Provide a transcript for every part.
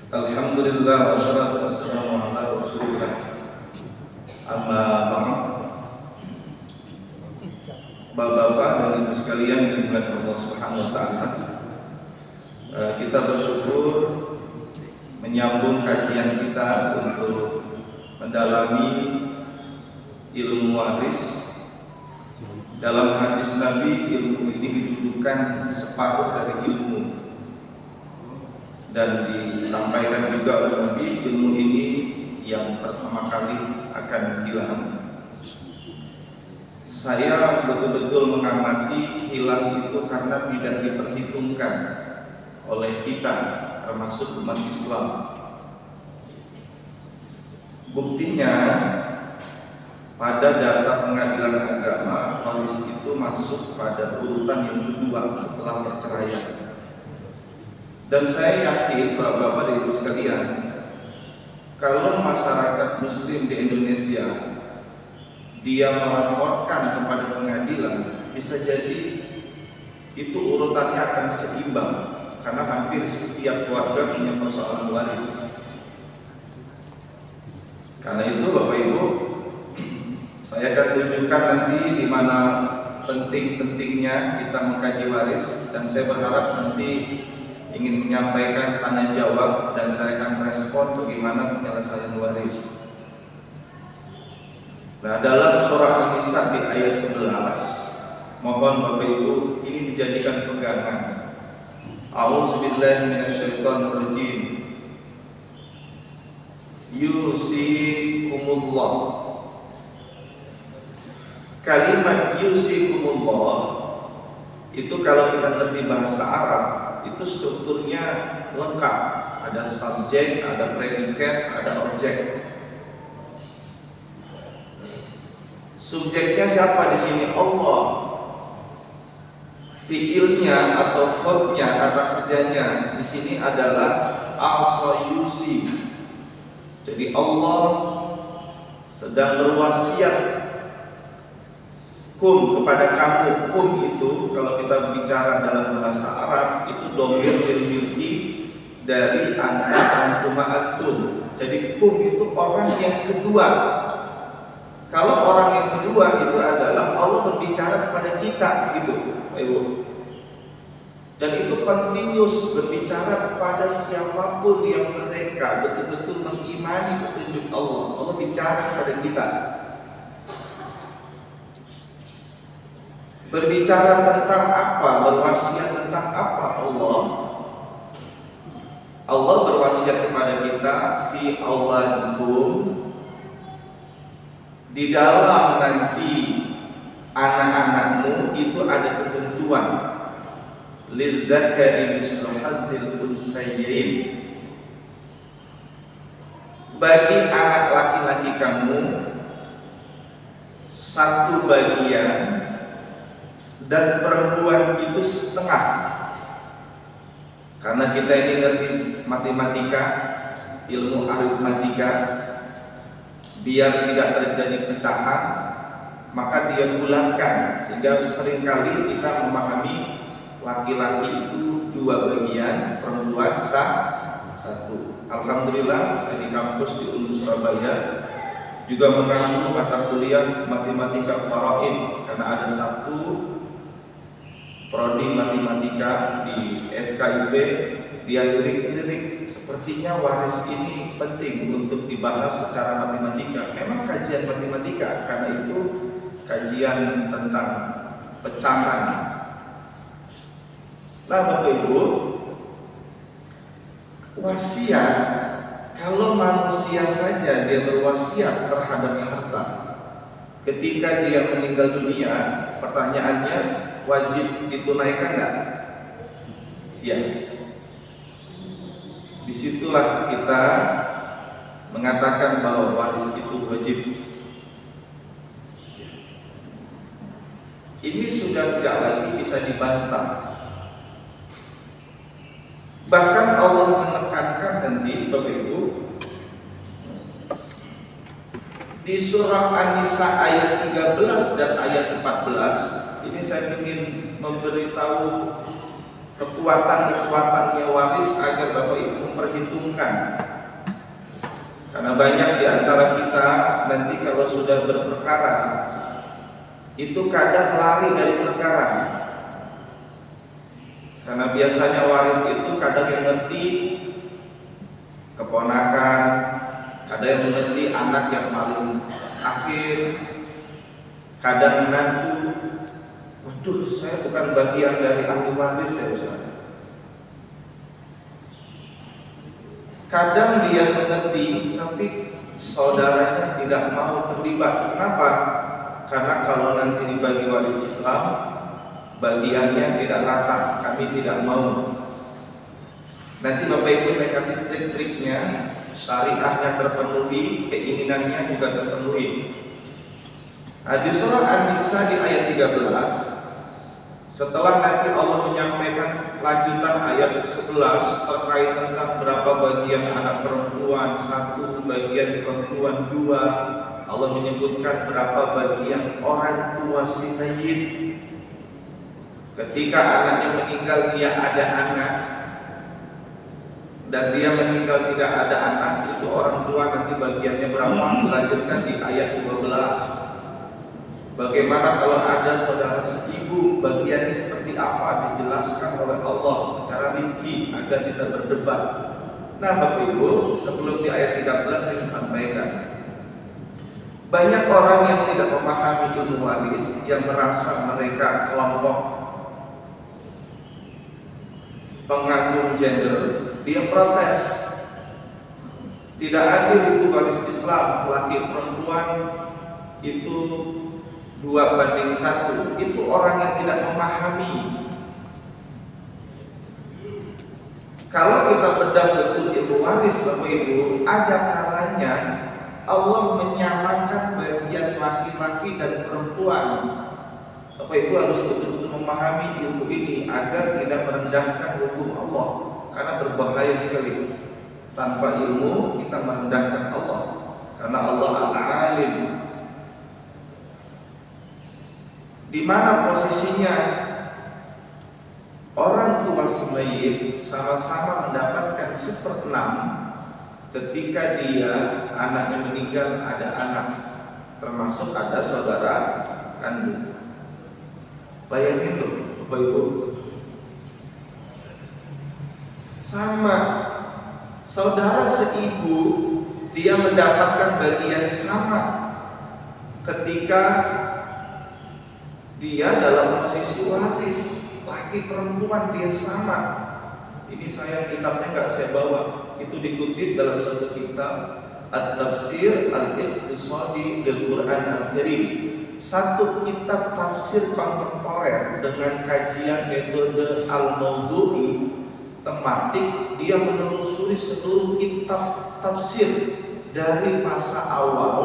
Alhamdulillah wassalatu wassalamu ala Rasulillah. Amma ba'd. Bapak-bapak dan ibu sekalian yang dimuliakan Allah Subhanahu wa taala. Kita bersyukur menyambung kajian kita untuk mendalami ilmu waris. Dalam hadis Nabi, ilmu ini didudukan separuh dari ilmu, dan disampaikan juga oleh Nabi, ilmu ini yang pertama kali akan hilang. Saya betul-betul mengamati hilang itu karena tidak diperhitungkan oleh kita, termasuk umat Islam. Buktinya, pada data pengadilan agama, waris itu masuk pada urutan yang kedua setelah perceraian. Dan saya yakin bapak-bapak dan ibu sekalian, kalau masyarakat muslim di Indonesia dia melaporkan kepada pengadilan, bisa jadi itu urutannya akan seimbang, karena hampir setiap keluarga punya persoalan waris. Karena itu bapak ibu, saya akan tunjukkan nanti di mana penting-pentingnya kita mengkaji waris, dan saya berharap nanti ingin menyampaikan tanya jawab dan saya akan respon bagaimana penyelesaian waris. Nah, dalam surah An-Nisa di ayat 11, mohon Bapak Ibu ini dijadikan pegangan. A'udzubillahi minasyaitonirrajim. Yusikumullah. Kalimat yusikumullah itu kalau kita ngerti bahasa Arab, itu strukturnya lengkap. Ada subjek, ada predikat, ada objek. Subjeknya siapa di sini? Allah. Fiilnya atau verbnya, kata kerjanya di sini adalah asayusi. Jadi Allah sedang berwasiat kum kepada kamu. Kum itu kalau kita bicara dalam bahasa Arab itu dhamir lil milki dari anta antuma antum. Jadi kum itu orang yang kedua. Kalau orang yang kedua itu adalah Allah berbicara kepada kita, gitu, Ibu. Dan itu continuous berbicara kepada siapapun yang mereka betul-betul mengimani petunjuk Allah. Allah bicara kepada kita. Berbicara tentang apa? Berwasiat tentang apa Allah? Allah berwasiat kepada kita fi auladikum, di dalam nanti anak-anakmu itu ada ketentuan lidzakari mislu hadzil unsayyin, bagi anak laki-laki kamu satu bagian dan perempuan itu setengah. Karena kita ini ngerti matematika, ilmu aritmatika, biar tidak terjadi pecahan, maka dia bulatkan, sehingga seringkali kita memahami laki-laki itu dua bagian, perempuan satu. Alhamdulillah saya di kampus di UNU Surabaya juga mengambil mata kuliah matematika faraid, karena ada satu prodi matematika di FKIP, dia lirik-lirik sepertinya waris ini penting untuk dibahas secara matematika. Memang kajian matematika, karena itu kajian tentang pecahan. Nah Bapak Ibu, wasiat, kalau manusia saja dia berwasiat terhadap harta, ketika dia meninggal dunia, pertanyaannya wajib ditunaikan enggak? Ya. Disitulah kita mengatakan bahwa waris itu wajib. Ini sudah tidak lagi bisa dibantah. Bahkan Allah menekankan nanti Bapak Ibu di surah An-Nisa ayat 13 dan ayat 14. Ini saya ingin memberitahu kekuatan-kekuatannya waris agar Bapak Ibu memperhitungkan. Karena banyak di antara kita nanti kalau sudah berperkara itu kadang lari dari perkara. Karena biasanya waris itu kadang yang ngerti keponakan, kadang yang mengerti anak yang paling akhir, kadang menantu. Waduh, saya bukan bagian dari ahli waris ya Ustaz. Kadang dia mengerti, tapi saudaranya tidak mau terlibat. Kenapa? Karena kalau nanti dibagi waris Islam, bagiannya tidak rata. Kami tidak mau. Nanti Bapak Ibu saya kasih trik-triknya, syariahnya terpenuhi, keinginannya juga terpenuhi. Nah, di surah An-Nisa di ayat 13, setelah nanti Allah menyampaikan lanjutan ayat 11 terkait tentang berapa bagian anak perempuan, 1 bagian perempuan 2, Allah menyebutkan berapa bagian orang tua si mayit. Ketika anaknya meninggal dia ada anak, dan dia meninggal tidak ada anak, itu orang tua nanti bagiannya berapa? Dilanjutkan di ayat 12. Bagaimana kalau ada saudara seibu, bagiannya seperti apa? Dijelaskan oleh Allah secara rinci agar tidak berdebat. Nah Bapak Ibu, sebelum di ayat 13 saya sampaikan, banyak orang yang tidak memahami ilmu waris, yang merasa mereka kelompok pengagum gender. Dia protes, tidak adil itu waris Islam, laki perempuan itu 2:1. Itu orang yang tidak memahami. Kalau kita bedah betul ilmu waris Bapak Ibu, ada kalanya Allah menyamakan bagian laki-laki dan perempuan. Bapak Ibu harus betul-betul memahami ilmu ini agar tidak merendahkan hukum Allah, karena berbahaya sekali. Tanpa ilmu kita merendahkan Allah, karena Allah Al-Alim. Di mana posisinya orang tua si mayit sama-sama mendapatkan 1/6 ketika dia anaknya meninggal, ada anak, termasuk ada saudara kandung. Bayangin loh Bapak Ibu, sama saudara seibu dia mendapatkan bagian sama ketika dia dalam posisi waris. Laki perempuan dia sama. Ini saya kitabnya nggak saya bawa, itu dikutip dalam satu kitab At-Tafsir Al-Iqtisadi Bil Quran Al-Karim, satu kitab tafsir kontemporer dengan kajian metode al-mawdu'i tematik. Dia menelusuri seluruh kitab tafsir dari masa awal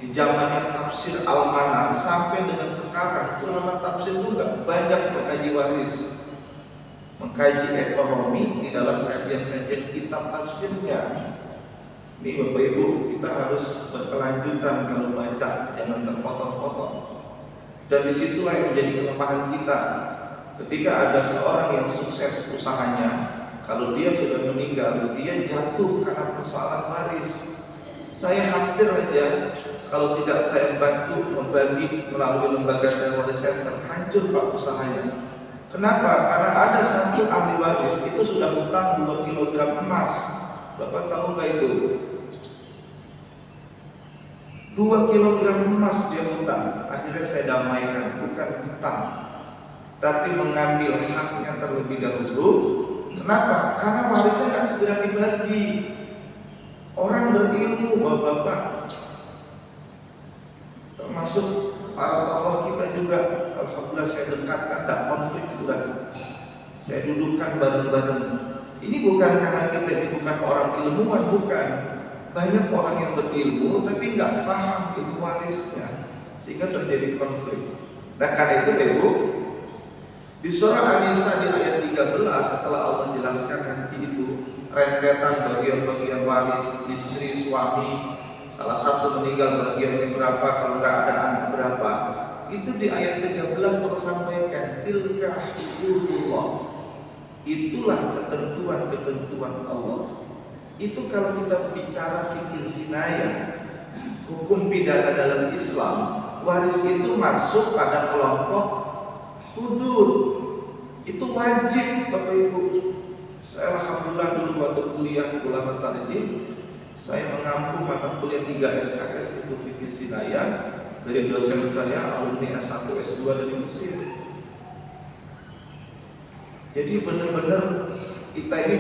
di zamannya tafsir Al-Manar sampai dengan sekarang. Ulama tafsir juga banyak mengkaji waris, mengkaji ekonomi di dalam kajian-kajian kitab tafsirnya. Ini Bapak Ibu, kita harus berkelanjutan kalau baca, jangan terpotong-potong. Dan disitulah yang menjadi kelemahan kita. Ketika ada seorang yang sukses usahanya, kalau dia sudah meninggal, dia jatuh karena persoalan waris. Saya hampir aja kalau tidak saya bantu membagi melalui lembaga Shareholder Center, hancur Pak usahanya. Kenapa? Karena ada satu ahli waris itu sudah hutang 2 kg emas. Bapak tahu nggak itu? 2 kg emas dia hutang. Akhirnya saya damaikan, bukan hutang, tapi mengambil haknya terlebih dahulu. Kenapa? Karena warisnya nggak segera dibagi. Orang berilmu Bapak-bapak, termasuk para tokoh kita juga, alhamdulillah saya dekatkan, tidak konflik sudah. Saya dudukkan bareng-bareng. Ini bukan karena kita ini bukan orang ilmuwan, bukan. Banyak orang yang berilmu tapi nggak paham ilmu warisnya, sehingga terjadi konflik. Nah karena itu Ibu, di surah An-Nisa di ayat 13 setelah Allah jelaskan nanti itu rentetan bagian-bagian waris, istri, suami, salah satu meninggal bagiannya berapa, kalau nggak ada anak berapa. Itu di ayat 13 Allah sampaikan, tilka hududullah, Itulah ketentuan-ketentuan Allah. Itu kalau kita bicara fikih zinayah, hukum pidana dalam Islam, waris itu masuk pada kelompok hudud. Itu wajib Bapak Ibu. Saya alhamdulillah dulu waktu kuliah ulama tarjih, saya mengampu mata kuliah 3 SKS itu fikih zinayah dari dosen saya alumni S1 S2 dari Mesir. Jadi benar-benar kita ini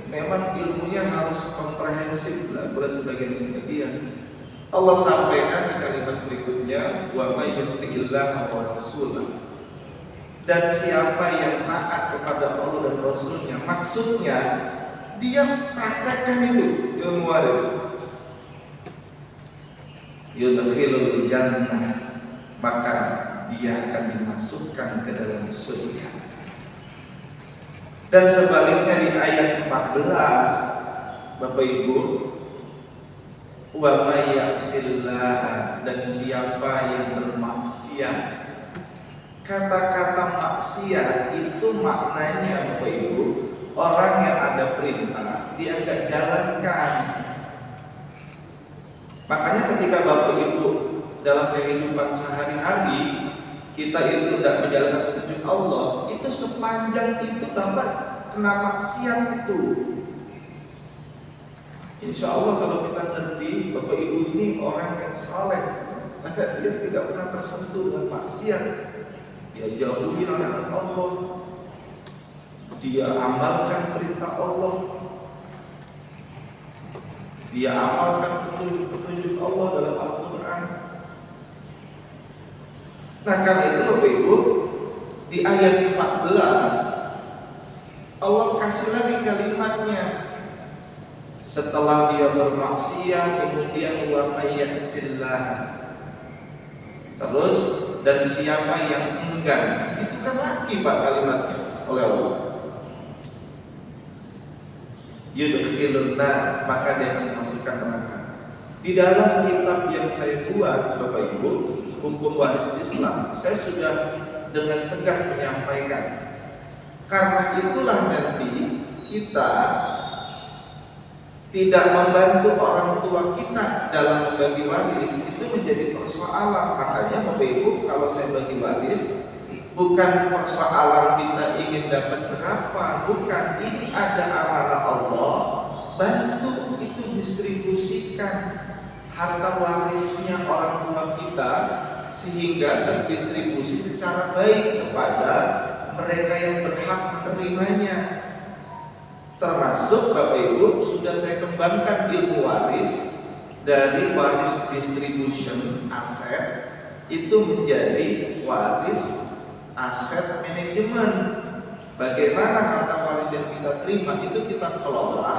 memang ilmunya harus komprehensif lah, boleh sebagian. Allah sampaikan di kalimat berikutnya, wa may yuti'illaha wa rasulahu. Dan siapa yang taat kepada Allah dan Rasulnya, maksudnya dia praktekkan itu ilmu waris. Yudkhilul jannah, maka dia akan dimasukkan ke dalam surga. Dan sebaliknya di ayat 14, Bapak Ibu, wa may ya'sillah, dan siapa yang bermaksiat. Kata-kata maksiat itu maknanya Bapak Ibu, orang yang ada perintah dia enggak jalankan. Makanya ketika Bapak Ibu dalam kehidupan sehari-hari kita itu tidak menjalankan petunjuk Allah, itu sepanjang itu Bapak kena maksiat itu. Insya Allah kalau kita ngerti Bapak Ibu ini orang yang saleh, maka dia tidak pernah tersentuh dengan maksiat. Dia jauhi larangan Allah, dia amalkan perintah Allah, dia amalkan petunjuk-petunjuk Allah dalam Al-Quran. Nah karena itu Bapak Ibu, di ayat 14 Allah kasih lagi kalimatnya. Setelah dia bermaksiat, kemudian wa may ya'sillah. Terus, dan siapa yang enggan, itu kan lagi Pak kalimatnya oleh Allah. Yudkhilun nar, maka dia akan dimasukkan neraka. Di dalam kitab yang saya buat Bapak Ibu, hukum waris Islam, saya sudah dengan tegas menyampaikan. Karena itulah nanti kita tidak membantu orang tua kita dalam membagi waris, itu menjadi persoalan. Makanya Bapak Ibu, kalau saya bagi waris, bukan persoalan kita ingin dapat berapa, bukan. Ini ada amanah Allah, bantu itu distribusikan harta warisnya orang tua kita sehingga terdistribusi secara baik kepada mereka yang berhak menerimanya. Termasuk Bapak Ibu sudah saya kembangkan ilmu waris dari waris distribution aset itu menjadi waris aset manajemen. Bagaimana harta waris yang kita terima itu kita kelola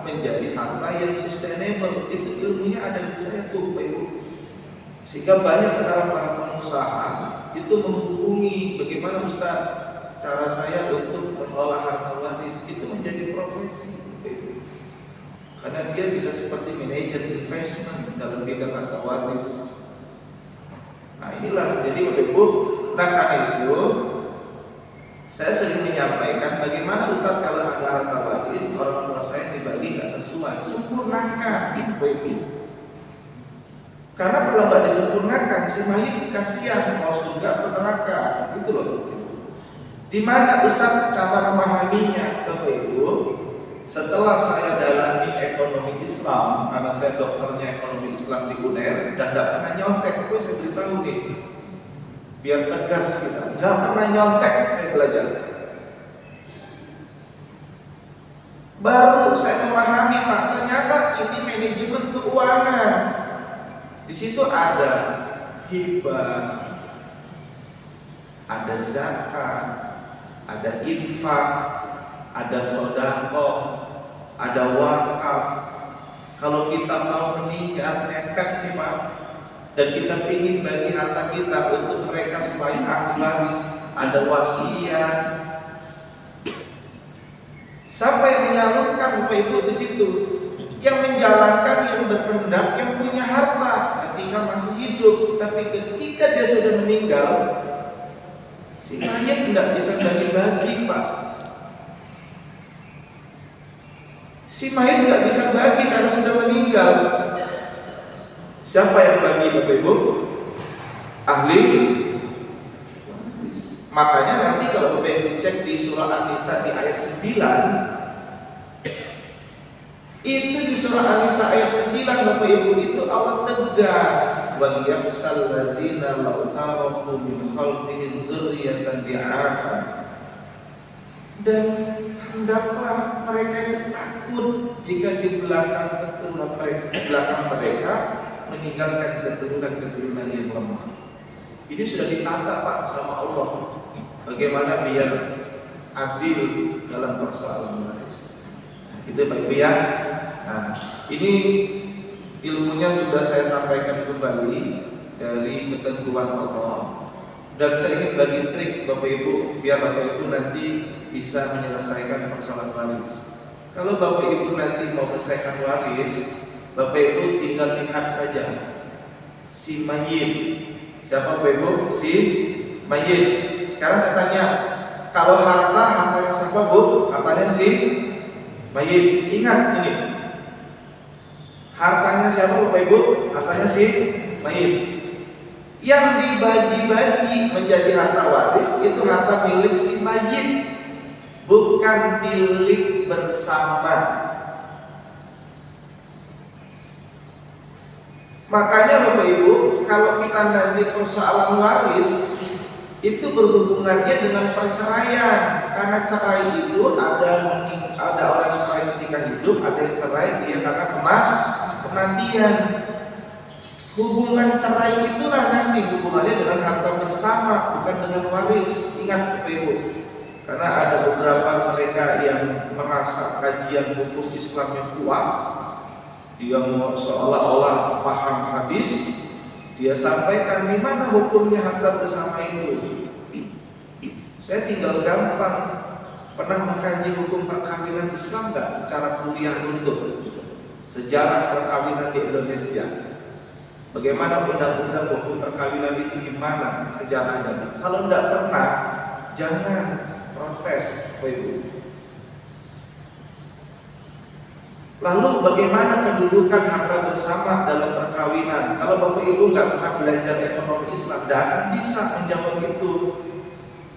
menjadi harta yang sustainable. Itu ilmunya ada di saya tuh Bapak Ibu. Sehingga banyak sekarang para pengusaha itu menghubungi, bagaimana Ustaz cara saya untuk mengelola harta waris, itu menjadi profesi Bapak Ibu. Karena dia bisa seperti manajer investment dalam bidang harta waris. Nah inilah jadi Bapak Ibu. Nah karena itu saya sering menyampaikan bagaimana Ustaz kalau ada harta waris orang tua saya dibagi nggak sesuai, sempurnakan Bapak Ibu. Karena kalau nggak disempurnakan si mayit kasihan mau surga atau neraka, gitu loh. Di mana Ustaz cara memahaminya Bapak Ibu? Setelah saya dalami ekonomi Islam, karena saya dokternya ekonomi Islam di UNER dan tidak pernah nyontek, saya beritahu nih, biar tegas kita, nggak pernah nyontek saya belajar. Baru saya memahami Pak, ternyata ini manajemen keuangan. Di situ ada hibah, ada zakat, ada infak, ada sedekah, ada wakaf. Kalau kita mau meninggal mepet nih Pak, dan kita ingin bagi harta kita untuk mereka selain ahli waris, ada wasiat. Siapa yang menyalurkan Bapak Ibu di situ? Yang menjalankan, yang berkehendak, yang punya harta ketika masih hidup, tapi ketika dia sudah meninggal, si mayat tidak bisa bagi-bagi Pak. Si mayit nggak bisa bagi karena sudah meninggal. Siapa yang bagi, Bapak Ibu? Ahli waris. Makanya nanti kalau Bapak Ibu cek di surah An-Nisa di ayat 9, itu di surah An-Nisa ayat 9 Bapak Ibu itu Allah tegas, wal yakhsal ladzina law taraku min khalfihim dzurriyyatan di'afan. Dan hendaklah mereka itu takut jika di belakang mereka meninggalkan keturunan yang lemah. Ini sudah ditata Pak sama Allah, bagaimana biar adil dalam persoalan waris. Itu Pak Ibu ya. Nah, ini ilmunya sudah saya sampaikan kembali dari ketentuan Allah. Dan saya ingin bagi trik Bapak Ibu biar Bapak Ibu nanti bisa menyelesaikan persoalan waris. Kalau Bapak Ibu nanti mau menyelesaikan waris, Bapak Ibu tinggal lihat saja si mayit. Siapa Bapak Ibu? Si mayit. Sekarang saya tanya, kalau hartanya siapa Bu? Hartanya si mayit. Ingat ini, hartanya siapa Bapak Ibu? Hartanya si mayit. Yang dibagi-bagi menjadi harta waris itu harta milik si mayit, bukan milik bersama. Makanya Bapak Ibu, kalau kita nanti persoalan waris itu berhubungannya dengan perceraian. Karena cerai itu ada orang cerai ketika hidup, ada yang cerai dia karena kematian. Hubungan cerai itulah nanti hubungannya dengan harta bersama, bukan dengan waris. Ingat Bapak Ibu, karena ada beberapa mereka yang merasa kajian hukum Islam yang kuat, dia seolah-olah paham hadis, dia sampaikan di mana hukumnya harta bersama itu. Saya tinggal gampang, pernah mengkaji hukum perkawinan Islam nggak secara kuliah untuk sejarah perkawinan di Indonesia? Bagaimana undang-undang hukum perkawinan itu gimana sejarahnya? Kalau tidak pernah, jangan protes, Bapak Ibu. Lalu bagaimana kedudukan harta bersama dalam perkawinan? Kalau Bapak Ibu nggak pernah belajar ekonomi Islam, tidak akan bisa menjawab itu.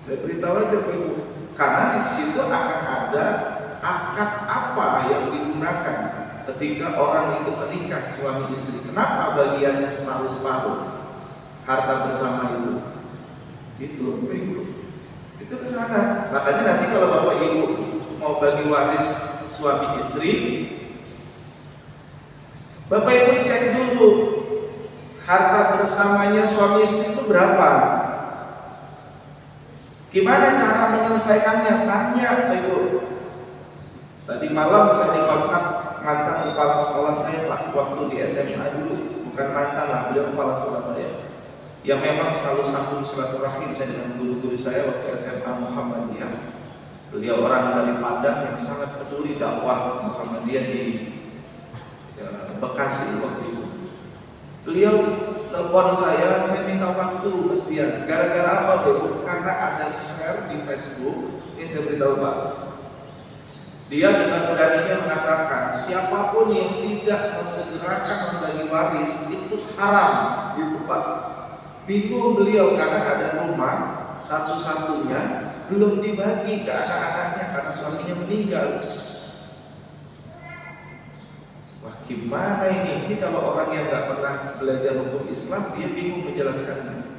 Saya beritahu aja Bapak Ibu, karena di situ akan ada akad apa yang digunakan ketika orang itu menikah suami istri. Kenapa bagiannya separuh-separuh harta bersama itu? Itu Bapak Ibu, itu ke sana. Makanya nanti kalau Bapak Ibu mau bagi waris suami istri, Bapak Ibu cek dulu harta bersamanya suami istri itu berapa. Gimana cara menyelesaikannya? Tanya Bapak Ibu. Tadi malam saya dikontak mantan kepala sekolah saya Pak, waktu di SMA dulu. Bukan mantan lah, beliau kepala sekolah saya, yang memang selalu sambung silaturahim saya dengan guru-guru saya waktu SMA Muhammadiyah. Beliau orang dari Padang yang sangat peduli dakwah Muhammadiyah di Bekasi waktu itu. Beliau telepon saya minta waktu pastian. Gara-gara apa Bu? Karena ada share di Facebook. Ini saya beritahu Pak. Dia dengan beraninya mengatakan siapapun yang tidak mensegerakan membagi waris itu haram, gitu Pak. Bingung beliau karena ada rumah satu-satunya belum dibagi ke anak-anaknya karena suaminya meninggal. Wah gimana ini? Ini kalau orang yang nggak pernah belajar hukum Islam dia bingung menjelaskannya.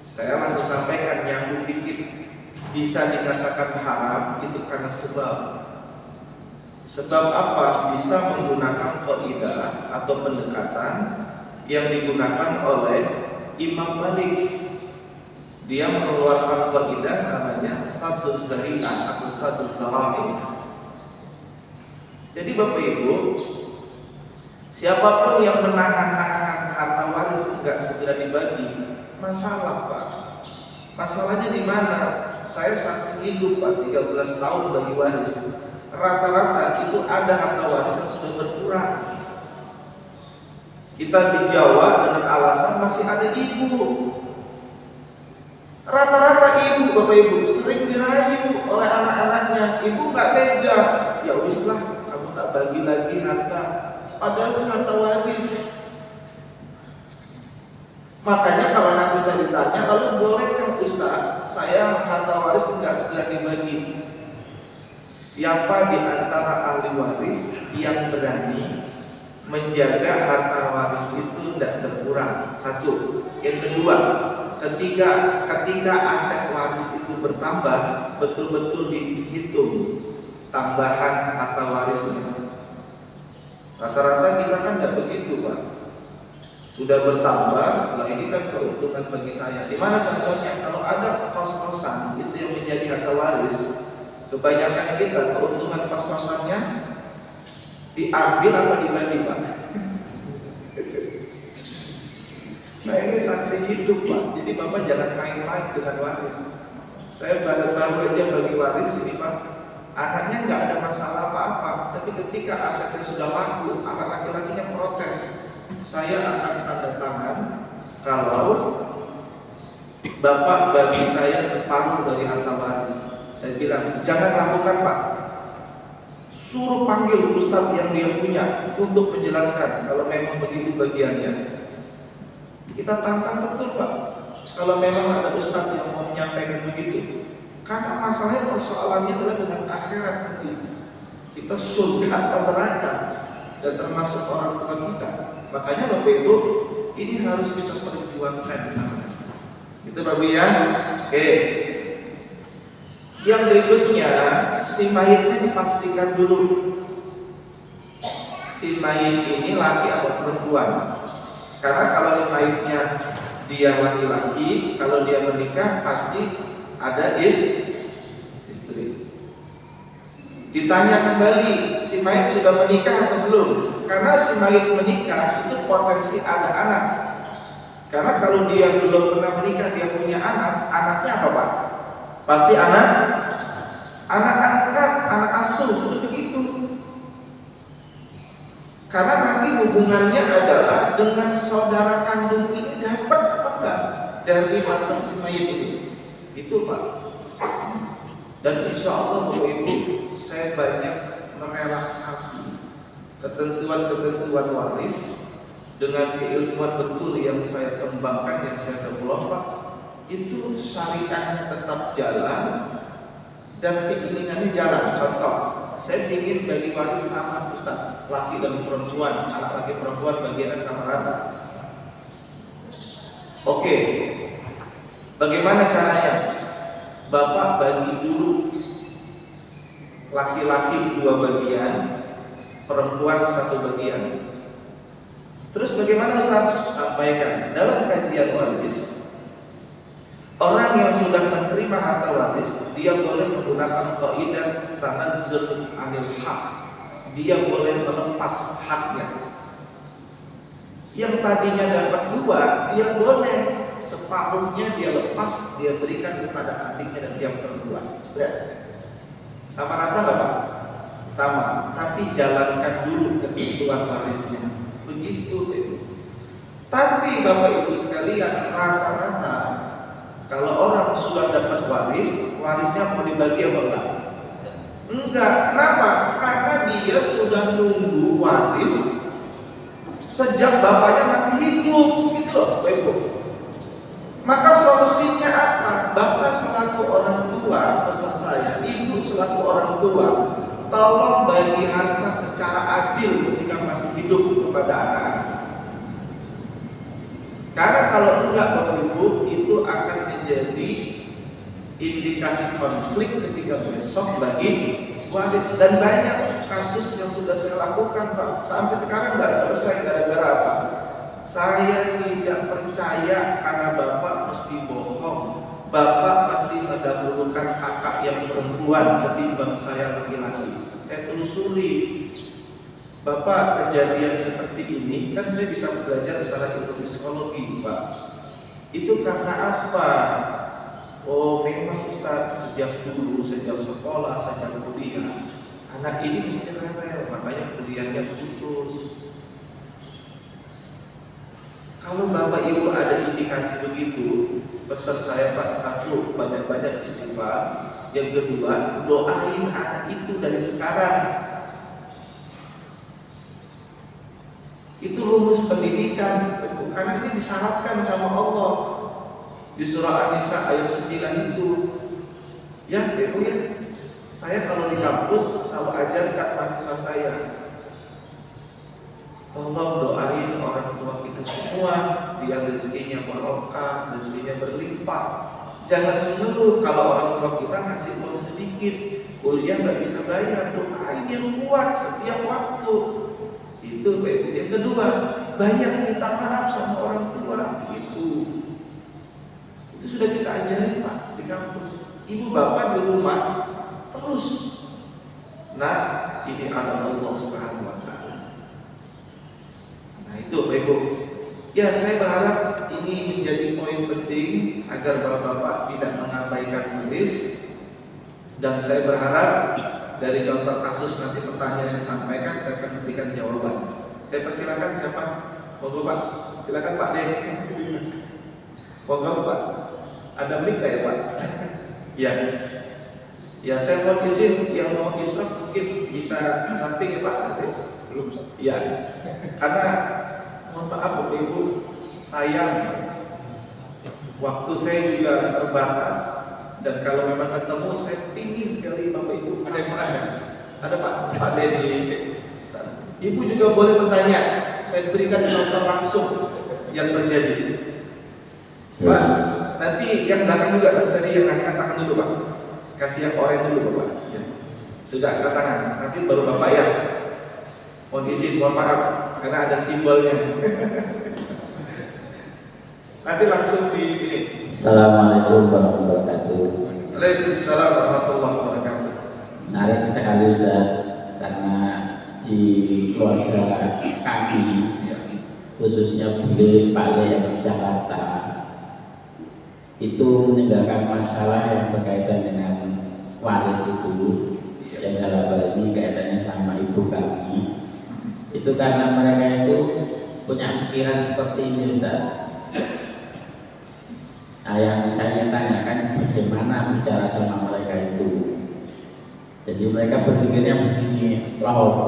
Saya langsung sampaikan nyambung dikit. Bisa dikatakan haram itu karena sebab. Sebab apa? Bisa menggunakan qaidah atau pendekatan yang digunakan oleh Imam Malik. Dia mengeluarkan qaidah namanya sadul zari'ah atau sadul zara'i. Jadi Bapak Ibu, siapapun yang menahan-nahan harta waris enggak segera dibagi, masalah Pak. Masalahnya di mana? Saya saksi hidup Pak, 13 tahun bagi waris. Rata-rata itu ada harta waris yang sudah berkurang. Kita di Jawa dengan alasan masih ada ibu. Rata-rata ibu Bapak Ibu sering dirayu oleh anak-anaknya. Ibu nggak tega, ya baguslah kamu tak bagi lagi harta, padahal itu harta waris. Makanya kalau nanti saya ditanya, lalu bolehkah Ustaz saya harta waris enggak segera dibagi? Siapa di antara ahli waris yang berani menjaga harta waris itu tidak berkurang? Satu. Yang kedua, ketika aset waris itu bertambah, betul-betul dihitung tambahan harta warisnya. Rata-rata kita kan tidak begitu, Pak. Sudah bertambah, lah ini kan keuntungan bagi saya. Di mana contohnya? Kalau ada kos-kosan itu yang menjadi harta waris, kebanyakan kita keuntungan kos-kosannya diambil apa dibagi, Pak? Saya ini saksi hidup, Pak. Jadi Bapak jangan main-main dengan waris. Saya baru aja bagi waris ini, Pak. Anaknya nggak ada masalah apa-apa, tapi ketika asetnya sudah laku, anak laki-lakinya protes. Saya akan tanda tangan kalau Bapak bagi saya separuh dari harta waris. Saya bilang, jangan lakukan, Pak. Suruh panggil ustadz yang dia punya untuk menjelaskan kalau memang begitu bagiannya. Kita tantang betul, Pak. Kalau memang ada ustadz yang mau menyampaikan begitu. Karena masalahnya persoalannya adalah dengan akhirat nanti. Kita surga atau neraka, dan termasuk orang tua kita. Makanya Bapak Ibu, ini harus kita perjuangkan sama-sama. Itu Bapak Ibu ya. Oke. Yang berikutnya, si mayitnya dipastikan dulu. Si mayit ini laki atau perempuan. Karena kalau mayitnya dia laki-laki, kalau dia menikah pasti ada istri. Ditanya kembali, si mayit sudah menikah atau belum? Karena si mayit menikah itu potensi ada anak. Karena kalau dia belum pernah menikah, dia punya anak, anaknya apa, Pak? Pasti anak angkat, anak asuh, itu begitu. Karena nanti hubungannya adalah dengan saudara kandung ini dapat apa enggak dari harta si mayit ini. Itu, Pak. Dan insya Allah Bapak Ibu, saya banyak merelaksasi ketentuan-ketentuan waris dengan keilmuan betul yang saya kembangkan, yang saya develop, Pak. Itu syariahnya tetap jalan dan keinginannya jalan. Contoh, saya ingin bagi waris sama Ustaz, laki dan perempuan, anak laki perempuan bagiannya sama rata. Oke, bagaimana caranya? Bapak bagi dulu laki-laki 2 bagian, perempuan 1 bagian. Terus bagaimana Ustaz? Sampaikan dalam kajian waris, orang yang sudah menerima harta waris, dia boleh menggunakan kaidah tanazzul 'anil haq. Dia boleh melepas haknya. Yang tadinya dapat 2, dia boleh separuhnya dia lepas, dia berikan kepada adiknya dan yang perempuan. Sama rata nggak, Pak? Sama. Tapi jalankan dulu ketentuan warisnya. Begitu, Ibu. Tapi Bapak Ibu sekalian, rata-rata kalau orang sudah dapat waris, warisnya mau dibagi apa enggak? Enggak. Kenapa? Karena dia sudah nunggu waris sejak bapaknya masih hidup, gitu loh, Bapak Ibu. Maka solusinya apa? Bapak selaku orang tua, pesan saya, ibu selaku orang tua, tolong bagi harta secara adil ketika masih hidup kepada anak-anak. Karena kalau enggak, Bapak Ibu, itu akan menjadi indikasi konflik ketika besok bagi waris. Dan banyak kasus yang sudah saya lakukan, Pak, sampai sekarang nggak selesai. Gara-gara apa? Saya tidak percaya karena Bapak mesti bohong. Bapak pasti mendahulukan kakak yang perempuan ketimbang saya laki-laki. Saya telusuri, Bapak kejadian seperti ini kan saya bisa belajar secara ilmu psikologi, Pak. Itu karena apa? Oh, memang Ustaz sejak dulu, sejak sekolah, sejak kuliah, anak ini mesti rewel, makanya kuliahnya putus. Kalau Bapak Ibu ada indikasi begitu, pesan saya, Pak, 1, banyak-banyak istighfar. Yang kedua, doain anak itu dari sekarang. Itu rumus pendidikan, karena ini disyaratkan sama Allah di surah An-Nisa ayat 9 itu. Ya, Ibu ya. Saya kalau di kampus selalu ajarkan mahasiswa saya, tolong doain orang tua kita semua biar rezekinya barokah, rezekinya berlimpah. Jangan mengeluh kalau orang tua kita ngasih uang sedikit, kuliah nggak bisa bayar. Doain yang kuat setiap waktu. Itu Ibu. Yang kedua, banyak minta maaf sama orang tua. Itu sudah kita ajarin Pak di kampus. Ibu bapak di rumah terus. Nah, ini anak Allah Subhanahu wa taala. Nah, itu Ibu. Ya, saya berharap ini menjadi poin penting agar bapak-bapak tidak mengabaikan tulis. Dan saya berharap dari contoh kasus nanti pertanyaan yang disampaikan saya akan memberikan jawaban. Saya persilakan siapa? Monggo Pak. Silakan Pak Deh. Monggo Pak. Ada mic ya Pak? Ya. Ya, saya mohon izin yang mau israk mungkin bisa ke samping ya Pak nanti. Belum. Ya. Karena mohon maaf Bapak Ibu, sayang waktu saya juga terbatas. Dan kalau memang ketemu, saya pingin sekali Bapak Ibu. Ada yang mana? Ada Pak Dedi. Ibu juga boleh bertanya. Saya berikan contoh langsung yang terjadi. Pak, nanti yang belakang juga tadi yang angkat tangan dulu Pak. Kasih yang oranye dulu Bapak. Ya. Sudah angkat tangan. Nanti baru Bapak ya. Mohon izin, mohon maaf karena ada simbolnya. Nanti langsung di ini. Assalamualaikum warahmatullahi wabarakatuh. Waalaikumsalam warahmatullahi wabarakatuh. Menarik sekali Ustaz, karena di keluarga kami, khususnya bule Pak Le yang di Jakarta, itu meninggalkan masalah yang berkaitan dengan waris itu, yang dalam hal ini kaitannya sama ibu kami. Itu karena mereka itu punya pikiran seperti ini Ustaz. Nah, yang saya ingin tanyakan bagaimana bicara sama mereka itu. Jadi mereka berpikirnya begini, lah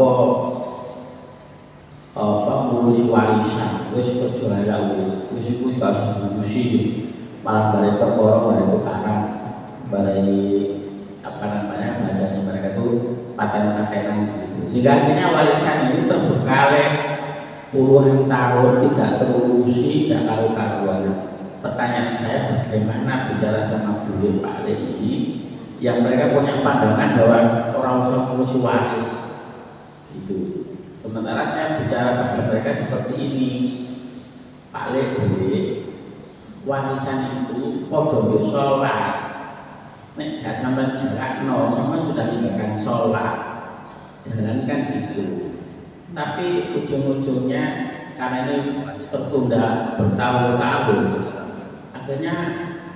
apa ngurusi warisan, wis berjuara wis iku gak usah ngurusi, malah balik perkara balik tukaran, balik apa namanya bahasanya mereka itu paten-patenan gitu. Sehingga akhirnya warisan ini terbengkalai puluhan tahun tidak terurusi, tidak karu-karuan. Pertanyaan saya, bagaimana bicara sama bule Pak Le ini yang mereka punya pandangan bahwa orang usah ngurusi waris gitu. Sementara saya bicara pada mereka seperti ini, Pak Le bule, warisan itu podo sholat. Nek gak sampai jalan, sampai sudah meninggalkan sholat, jalankan itu. Tapi ujung-ujungnya karena ini tertunda bertahun-tahun, akhirnya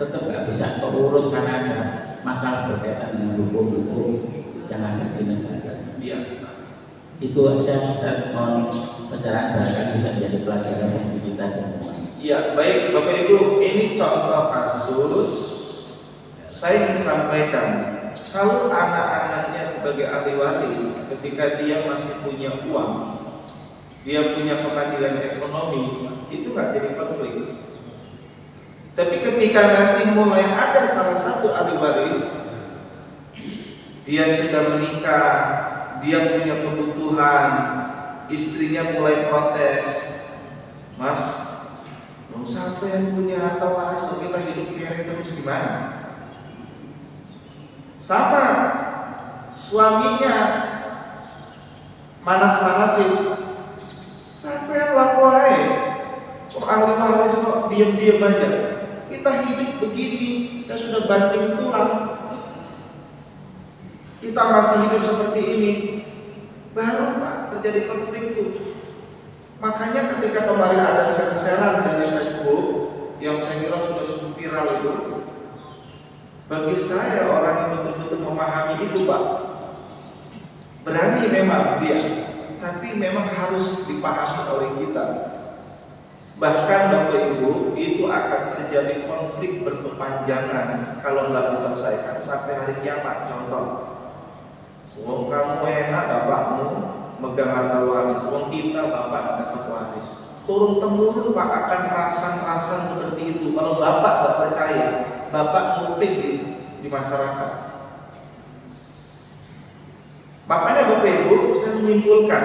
tetap gak bisa terurus karena ada masalah berkaitan dengan hukum-hukum yang ada di negara. Iya. Itu aja saya mohon pencerahan barangkali bisa menjadi pelajaran bagi kita semua. Iya, baik Bapak Ibu, ini contoh kasus. Saya ingin sampaikan, kalau anak-anaknya sebagai ahli waris, ketika dia masih punya uang, dia punya kemandirian ekonomi, itu nggak jadi konflik. Tapi ketika nanti mulai ada salah satu ahli waris, dia sudah menikah, dia punya kebutuhan, istrinya mulai protes, Mas, mau sampai yang punya harta waris kok kita hidup kere terus gimana? Sama suaminya manas-manasin, sampai yang lakuai, kok ahli waris kok diam-diam aja? Kita hidup begini, saya sudah banting tulang. Kita masih hidup seperti ini, baru Pak terjadi konflik itu. Makanya ketika kemarin ada share-sharean dari Facebook yang saya kira sudah viral itu, bagi saya orang yang betul-betul memahami itu Pak, berani memang dia, tapi memang harus dipahami oleh kita. Bahkan Bapak Ibu, itu akan terjadi konflik berkepanjangan kalau nggak diselesaikan sampai hari kiamat. Contoh, kamu enak bapakmu memegang harta waris. Wong kita bapak dapat waris. Turun temurun Pak akan rasan-rasan seperti itu. Kalau bapak tak percaya, bapak nguping di masyarakat. Makanya Bapak Ibu, saya menyimpulkan,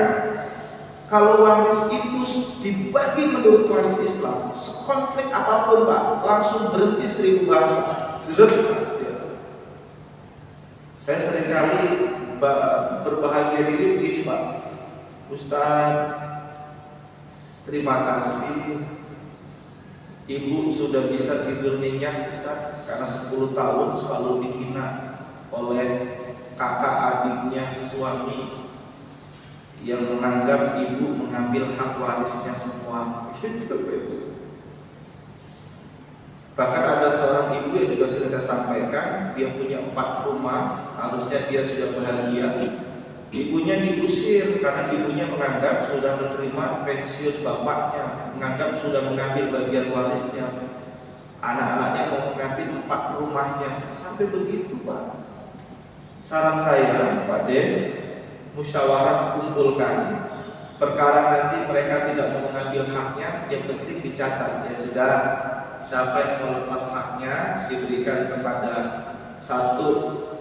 kalau waris itu dibagi menurut waris Islam, sekonflik apapun Pak, langsung berhenti 1000 bahasa. Saya seringkali berbahagia diri begini Pak, Ustaz, terima kasih Ibu sudah bisa tidur nyenyak Ustaz, karena 10 tahun selalu dihina oleh kakak adiknya suami yang menganggap ibu mengambil hak warisnya semua. Gitu. Bahkan ada seorang ibu yang juga sudah saya sampaikan, dia punya 4 rumah, harusnya dia sudah bahagia. Ibunya diusir karena ibunya menganggap sudah menerima pensiun bapaknya, menganggap sudah mengambil bagian warisnya. Anak-anaknya mau mengambil 4 rumahnya, sampai begitu Pak. Saran saya, Pak Den, musyawarah kumpulkan. Perkara nanti mereka tidak mau mengambil haknya, yang penting dicatat. Ya sudah, siapa yang melepas haknya diberikan kepada satu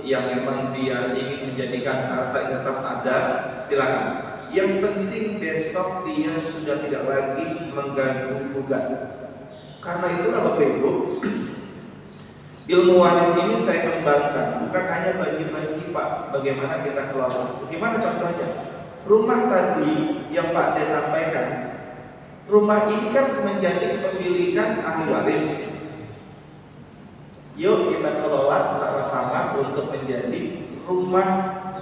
yang memang dia ingin menjadikan harta yang tetap ada, silakan. Yang penting besok dia sudah tidak lagi mengganggu gugat. Karena itulah Bapak Ibu, ilmu waris ini saya kembangkan, bukan hanya bagi-bagi Pak, bagaimana kita kelola. Bagaimana contohnya? Rumah tadi yang Pak Des sampaikan, rumah ini kan menjadi kepemilikan ahli waris. Yuk kita kelola sama-sama untuk menjadi rumah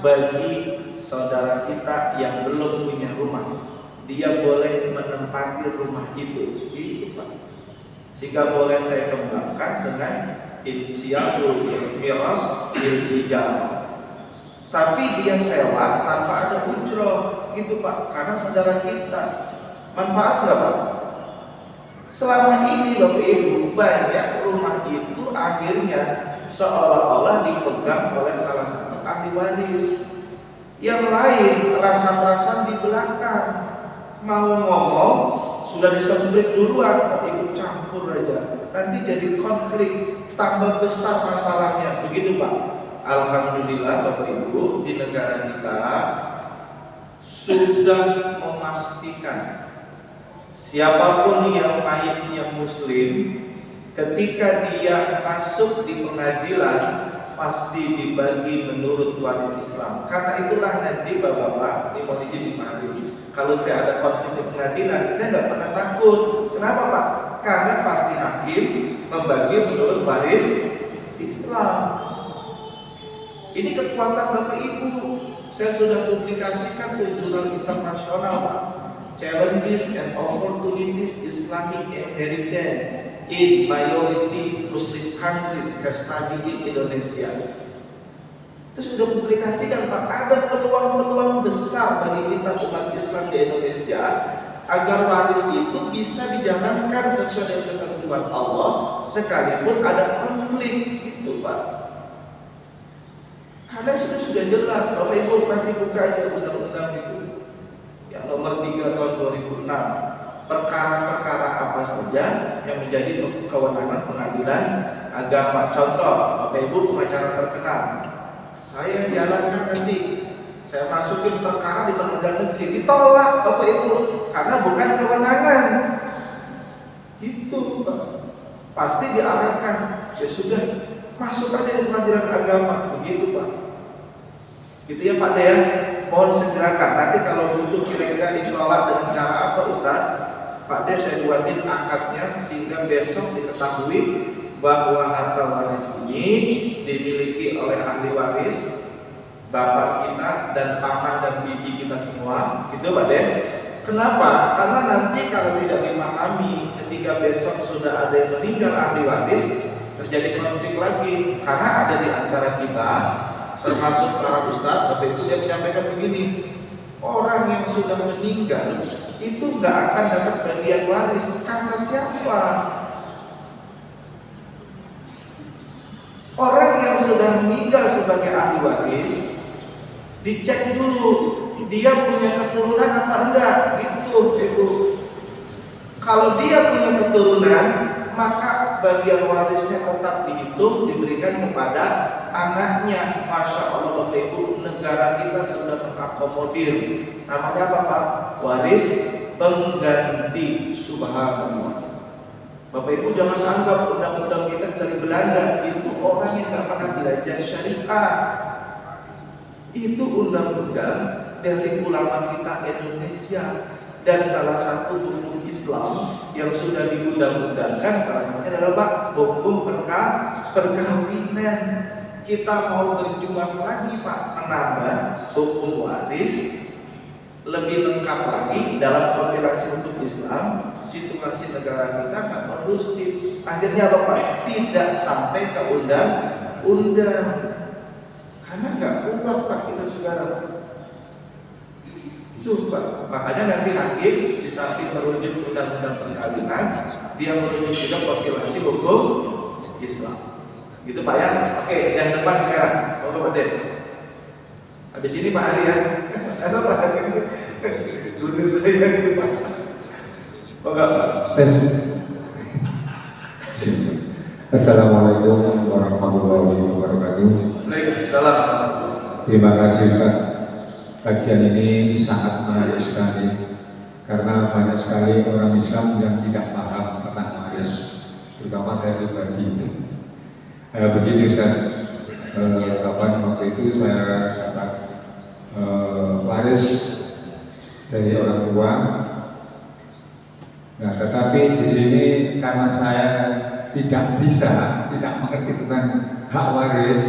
bagi saudara kita yang belum punya rumah. Dia boleh menempati rumah itu Pak. Sehingga boleh saya kembangkan dengan insyaalul miras bil ijabah. Tapi dia sewa tanpa ada ujroh gitu Pak, karena saudara kita. Manfaat nggak Pak? Selama ini Bapak Ibu, banyak rumah itu akhirnya seolah-olah dipegang oleh salah satu ahli waris. Yang lain rasan-rasan di belakang, mau ngomong sudah disemprit duluan, mau ikut campur aja, nanti jadi konflik, tambah besar masalahnya, begitu Pak. Alhamdulillah Bapak Ibu, di negara kita sudah memastikan siapapun yang mayitnya muslim, ketika dia masuk di pengadilan pasti dibagi menurut waris Islam. Karena itulah nanti Bapak-bapak, ini mau izin dipahami, kalau saya ada konflik di pengadilan, saya nggak pernah takut. Kenapa Pak? Karena pasti hakim membagi menurut waris Islam. Ini kekuatan Bapak Ibu. Saya sudah publikasikan ke jurnal internasional Pak, Challenges and Opportunities Islamic Inheritance in Minority Muslim Countries Study in Indonesia. Itu sudah publikasikan Pak, ada peluang-peluang besar bagi kita umat Islam di Indonesia agar waris itu bisa dijalankan sesuai dengan ketentuan Allah, sekalipun ada konflik itu Pak. Karena sudah jelas, Bapak Ibu nanti buka aja undang-undang itu yang nomor 3 tahun 2006, perkara-perkara apa saja yang menjadi kewenangan pengadilan agama. Contoh, Bapak Ibu pengacara terkenal, saya jalankan nanti, saya masukin perkara di pengadilan negeri, ditolak Bapak Ibu karena bukan kewenangan. Gitu Pak. Pasti diarahkan, ya sudah masuk aja di pengadilan agama, begitu Pak. Gitu ya Pak Dea, mohon segerakan. Nanti kalau butuh kira-kira dikelola dengan cara apa Ustaz, Pak Dea saya buatin akadnya sehingga besok diketahui bahwa harta waris ini dimiliki oleh ahli waris, bapak kita dan paman dan bibi kita semua. Gitu Pak Dea. Kenapa? Karena nanti kalau tidak dipahami, ketika besok sudah ada yang meninggal ahli waris, terjadi konflik lagi. Karena ada di antara kita, termasuk para ustadz, Bapak Ibu, dia menyampaikan begini, orang yang sudah meninggal itu nggak akan dapat bagian waris. Karena siapa? Orang yang sudah meninggal sebagai ahli waris dicek dulu dia punya keturunan apa enggak, gitu Ibu. Kalau dia punya keturunan, maka bagian warisnya tetap dihitung, diberikan kepada anaknya. Masya Allah Bapak Ibu, negara kita sudah mengakomodir. Namanya apa Pak? Waris pengganti. Subhanallah. Bapak Ibu jangan anggap undang-undang kita dari Belanda itu orang yang gak pernah belajar syariah. Itu undang-undang dari ulama kita Indonesia. Dan salah satu hukum Islam yang sudah diundang-undangkan salah satunya adalah Pak, hukum perkawinan. Kita mau berjuang lagi Pak, menambah hukum waris lebih lengkap lagi dalam kompilasi hukum Islam. Situasi negara kita gak kondusif. Akhirnya apa Pak? Tidak sampai ke undang-undang. Karena gak kuat Pak kita sekarang. Itu Pak. Makanya nanti hakim di samping merujuk undang-undang perkawinan, dia merujuk juga kompilasi hukum Islam. Gitu Pak ya. Oke, yang depan sekarang. Pak Dek. Habis ini Pak Ali ya. Karena Pak Ali guru saya di Pak. Assalamualaikum warahmatullahi wabarakatuh. Waalaikumsalam. Terima kasih Ustaz. Kajian ini sangat menarik sekali karena banyak sekali orang Islam yang tidak paham tentang waris, terutama saya pribadi. Begini Ustaz, kapan waktu itu saya dapat waris dari orang tua. Nah, tetapi di sini karena saya tidak mengerti tentang hak waris,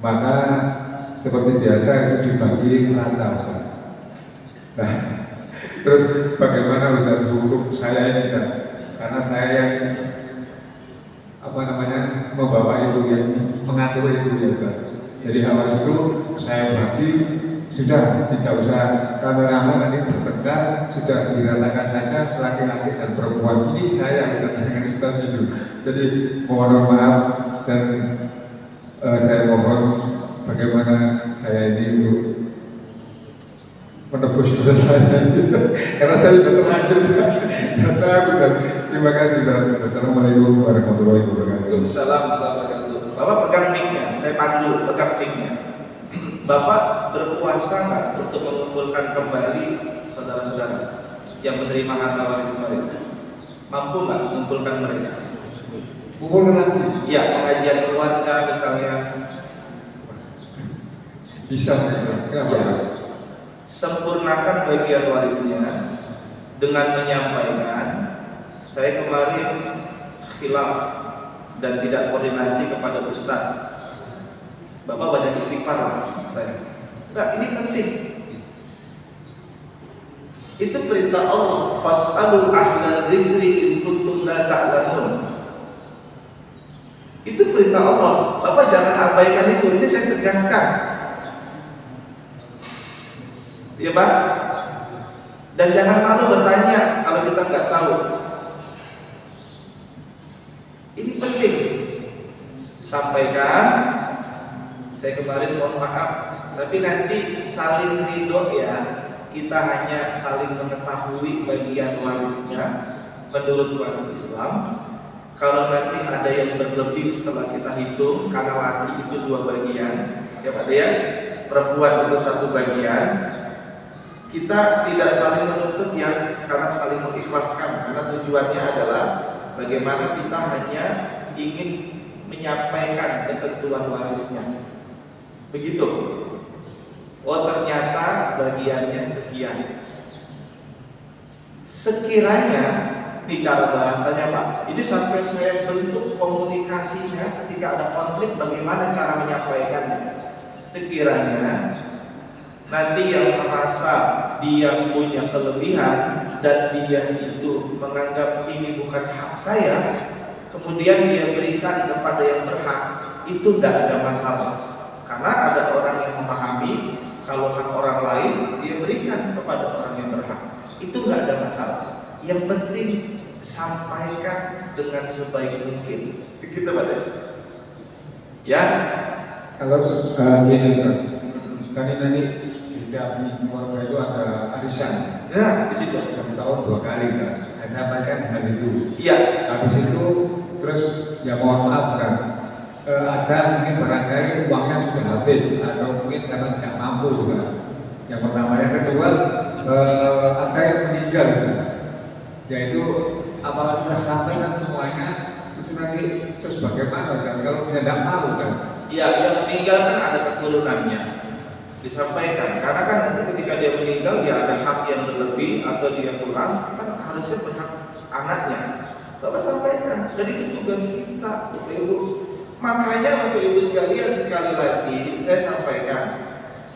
maka seperti biasa itu dibagi rata, Ustaz. Nah, terus bagaimana Ustaz hukum saya ini, Ustaz? Karena saya yang membawa itu, yang mengatur itu ya, Ustaz. Jadi hak waris itu saya bagi. Sudah tidak usah rame-rame nanti bertengkar, sudah diratakan saja laki-laki dan perempuan. Ini saya dengan Islam itu. Jadi mohon maaf dan saya mohon bagaimana saya ini untuk menebus dosa saya karena saya sudah terlanjur dan terima kasih. Assalamualaikum warahmatullahi wabarakatuh. Waalaikumsalam warahmatullahi wabarakatuh. Bapak pegang mic-nya, saya pandu, pegang mic-nya. Bapak berpuasa nggak untuk mengumpulkan kembali saudara-saudara yang menerima harta waris kemarin? Mampu nggak mengumpulkan mereka? Kumpulkan lagi? Ya, pengajian keluarga misalnya. Bisa, kenapa? Ya. Sempurnakan bagian warisnya dengan menyampaikan, saya kemarin khilaf dan tidak koordinasi kepada Ustadz. Bapak banyak istighfar lah saya. Enggak, ini penting. Itu perintah Allah. Fas'alul ahla dzikri in kuntum la ta'lamun. Itu perintah Allah. Bapak jangan abaikan itu. Ini saya tegaskan. Ya Pak. Dan jangan malu bertanya kalau kita nggak tahu. Ini penting. Sampaikan. Saya kemarin mohon maaf, tapi nanti saling ridho ya. Kita hanya saling mengetahui bagian warisnya menurut waris Islam. Kalau nanti ada yang berlebih setelah kita hitung, karena laki itu 2 bagian, ya Pak ya, perempuan itu 1 bagian. Kita tidak saling menuntut ya, karena saling mengikhlaskan. Karena tujuannya adalah bagaimana kita hanya ingin menyampaikan ketentuan warisnya. Begitu. Oh ternyata bagiannya sekian. Sekiranya, bicara bahasanya Pak, ini sampai saya bentuk komunikasinya ketika ada konflik, bagaimana cara menyampaikannya. Sekiranya nanti yang merasa dia punya kelebihan dan dia itu menganggap ini bukan hak saya, kemudian dia berikan kepada yang berhak, itu tidak ada masalah. Karena ada orang yang memahami kalau hak orang lain dia berikan kepada orang yang berhak, itu nggak ada masalah. Yang penting sampaikan dengan sebaik mungkin. Begitu Pak. Ya. Kalau gini, kan ini di setiap keluarga itu ada arisan. Ya, di situ. 1 tahun 2 kali kan. Saya sampaikan hal itu. Iya. Habis itu terus ya mohon maaf kan. Ada mungkin barangkali uangnya sudah habis atau mungkin karena tidak mampu kan. Yang pertama, yang kedua ada yang meninggal kan. Yaitu apalagi kita sampaikan semuanya itu nanti terus bagaimana kan kalau dia tidak mau kan. Iya, yang meninggal kan ada keturunannya disampaikan, karena kan nanti ketika dia meninggal dia ada hak yang berlebih atau dia kurang, kan harusnya berhak anaknya. Bapak sampaikan, dan itu tugas kita, Bapak Ibu. Makanya Bapak Ibu sekalian, sekali lagi saya sampaikan,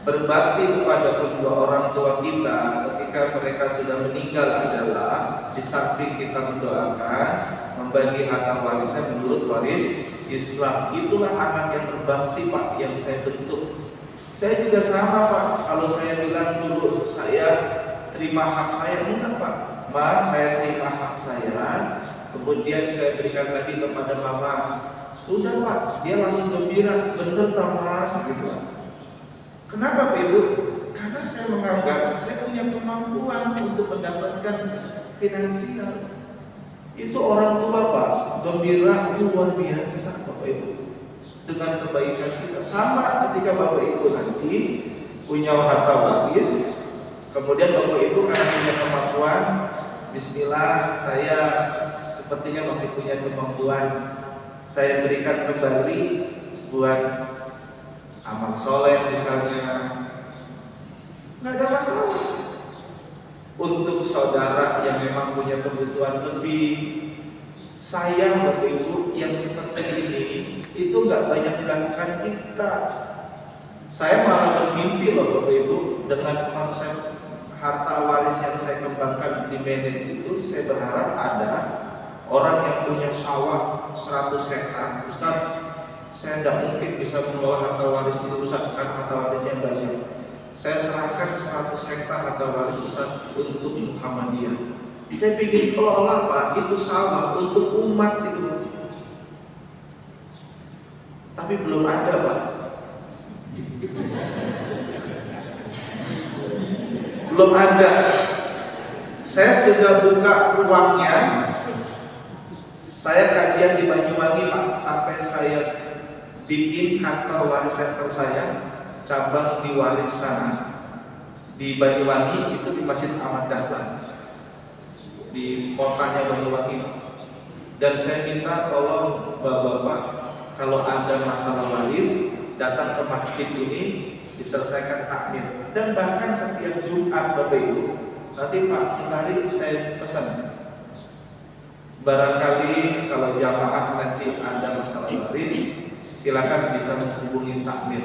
berbakti kepada kedua orang tua kita ketika mereka sudah meninggal adalah di samping kita mendoakan, membagi harta warisnya menurut waris Islam. Itulah anak yang berbakti, Pak, yang saya bentuk. Saya juga sama, Pak. Kalau saya bilang dulu saya terima hak saya, enggak, Pak. Ma, saya terima hak saya, kemudian saya berikan lagi kepada mama. Sudah, Pak. Dia langsung gembira, bener tak, Mas, gitu. Kenapa, Pak Ibu? Karena saya menganggap saya punya kemampuan untuk mendapatkan finansial. Itu orang tua, Pak, gembira luar biasa, Bapak Ibu, dengan kebaikan kita. Sama ketika Bapak Ibu nanti punya harta waris, kemudian Bapak Ibu karena punya kemampuan, bismillah, saya sepertinya masih punya kemampuan, saya berikan kembali buat amal soleh misalnya, nggak ada masalah. Untuk saudara yang memang punya kebutuhan lebih, sayang Bapak Ibu, yang seperti ini itu nggak banyak dilakukan kita. Saya malah bermimpi loh Bapak Ibu, dengan konsep harta waris yang saya kembangkan di manage itu, saya berharap ada orang yang punya sawah 100 hektar. Ustaz, saya tidak mungkin bisa membawa harta waris itu, Ustaz, karena harta warisnya banyak. Saya serahkan 100 hektar harta waris Ustaz untuk Muhammadiyah. Saya pikir kelola, Pak, itu sawah untuk umat itu. Tapi belum ada, Pak. Belum ada. Saya sudah buka ruangnya. Saya kajian di Banyuwangi, Pak, sampai saya bikin kantor waris center saya, cabang di Waris sana, di Banyuwangi, itu di Masjid Ahmad Dahlan, di kotanya Banyuwangi. Dan saya minta tolong bapak-bapak, kalau ada masalah waris, datang ke masjid ini diselesaikan takmir. Dan bahkan setiap Jumat, Bapak Ibu, nanti Pak Mentari saya pesan, barangkali kalau jamaah nanti ada masalah waris, silakan bisa menghubungi takmir.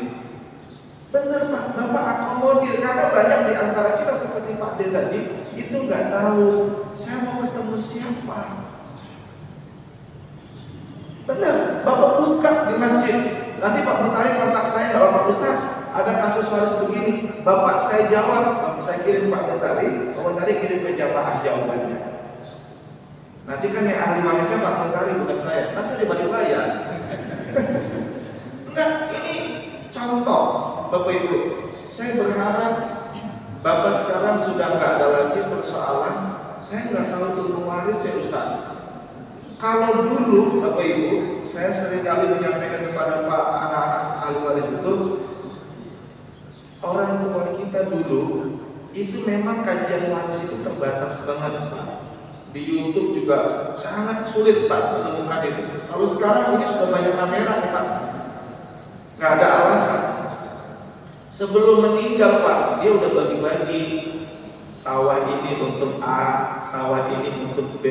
Benar, Pak, Bapak akomodir, karena banyak di antara kita seperti Pak D tadi itu nggak tahu saya mau ketemu siapa. Benar, Bapak buka di masjid, nanti Pak Mentari kontak saya, kalau Pak Ustaz ada kasus waris begini, Bapak saya jawab, Bapak saya kirim Pak Mentari kirim ke jamaah jawabannya. Nanti kan yang ahli warisnya Pak Mentari, bukan saya, kan saya di balik layar. Enggak, ini contoh. Bapak Ibu, saya berharap Bapak sekarang sudah nggak ada lagi persoalan saya nggak tahu ilmu waris ya Ustaz. Kalau dulu Bapak Ibu, saya seringkali menyampaikan kepada Pak anak-anak ahli waris itu, orang tua kita dulu itu memang kajian waris itu terbatas banget, Pak. Di YouTube juga sangat sulit, Pak, menemukan itu. Kalau sekarang ini sudah banyak kamera nih, Pak, nggak ada alasan. Sebelum meninggal, Pak, dia udah bagi-bagi sawah ini untuk A, sawah ini untuk B.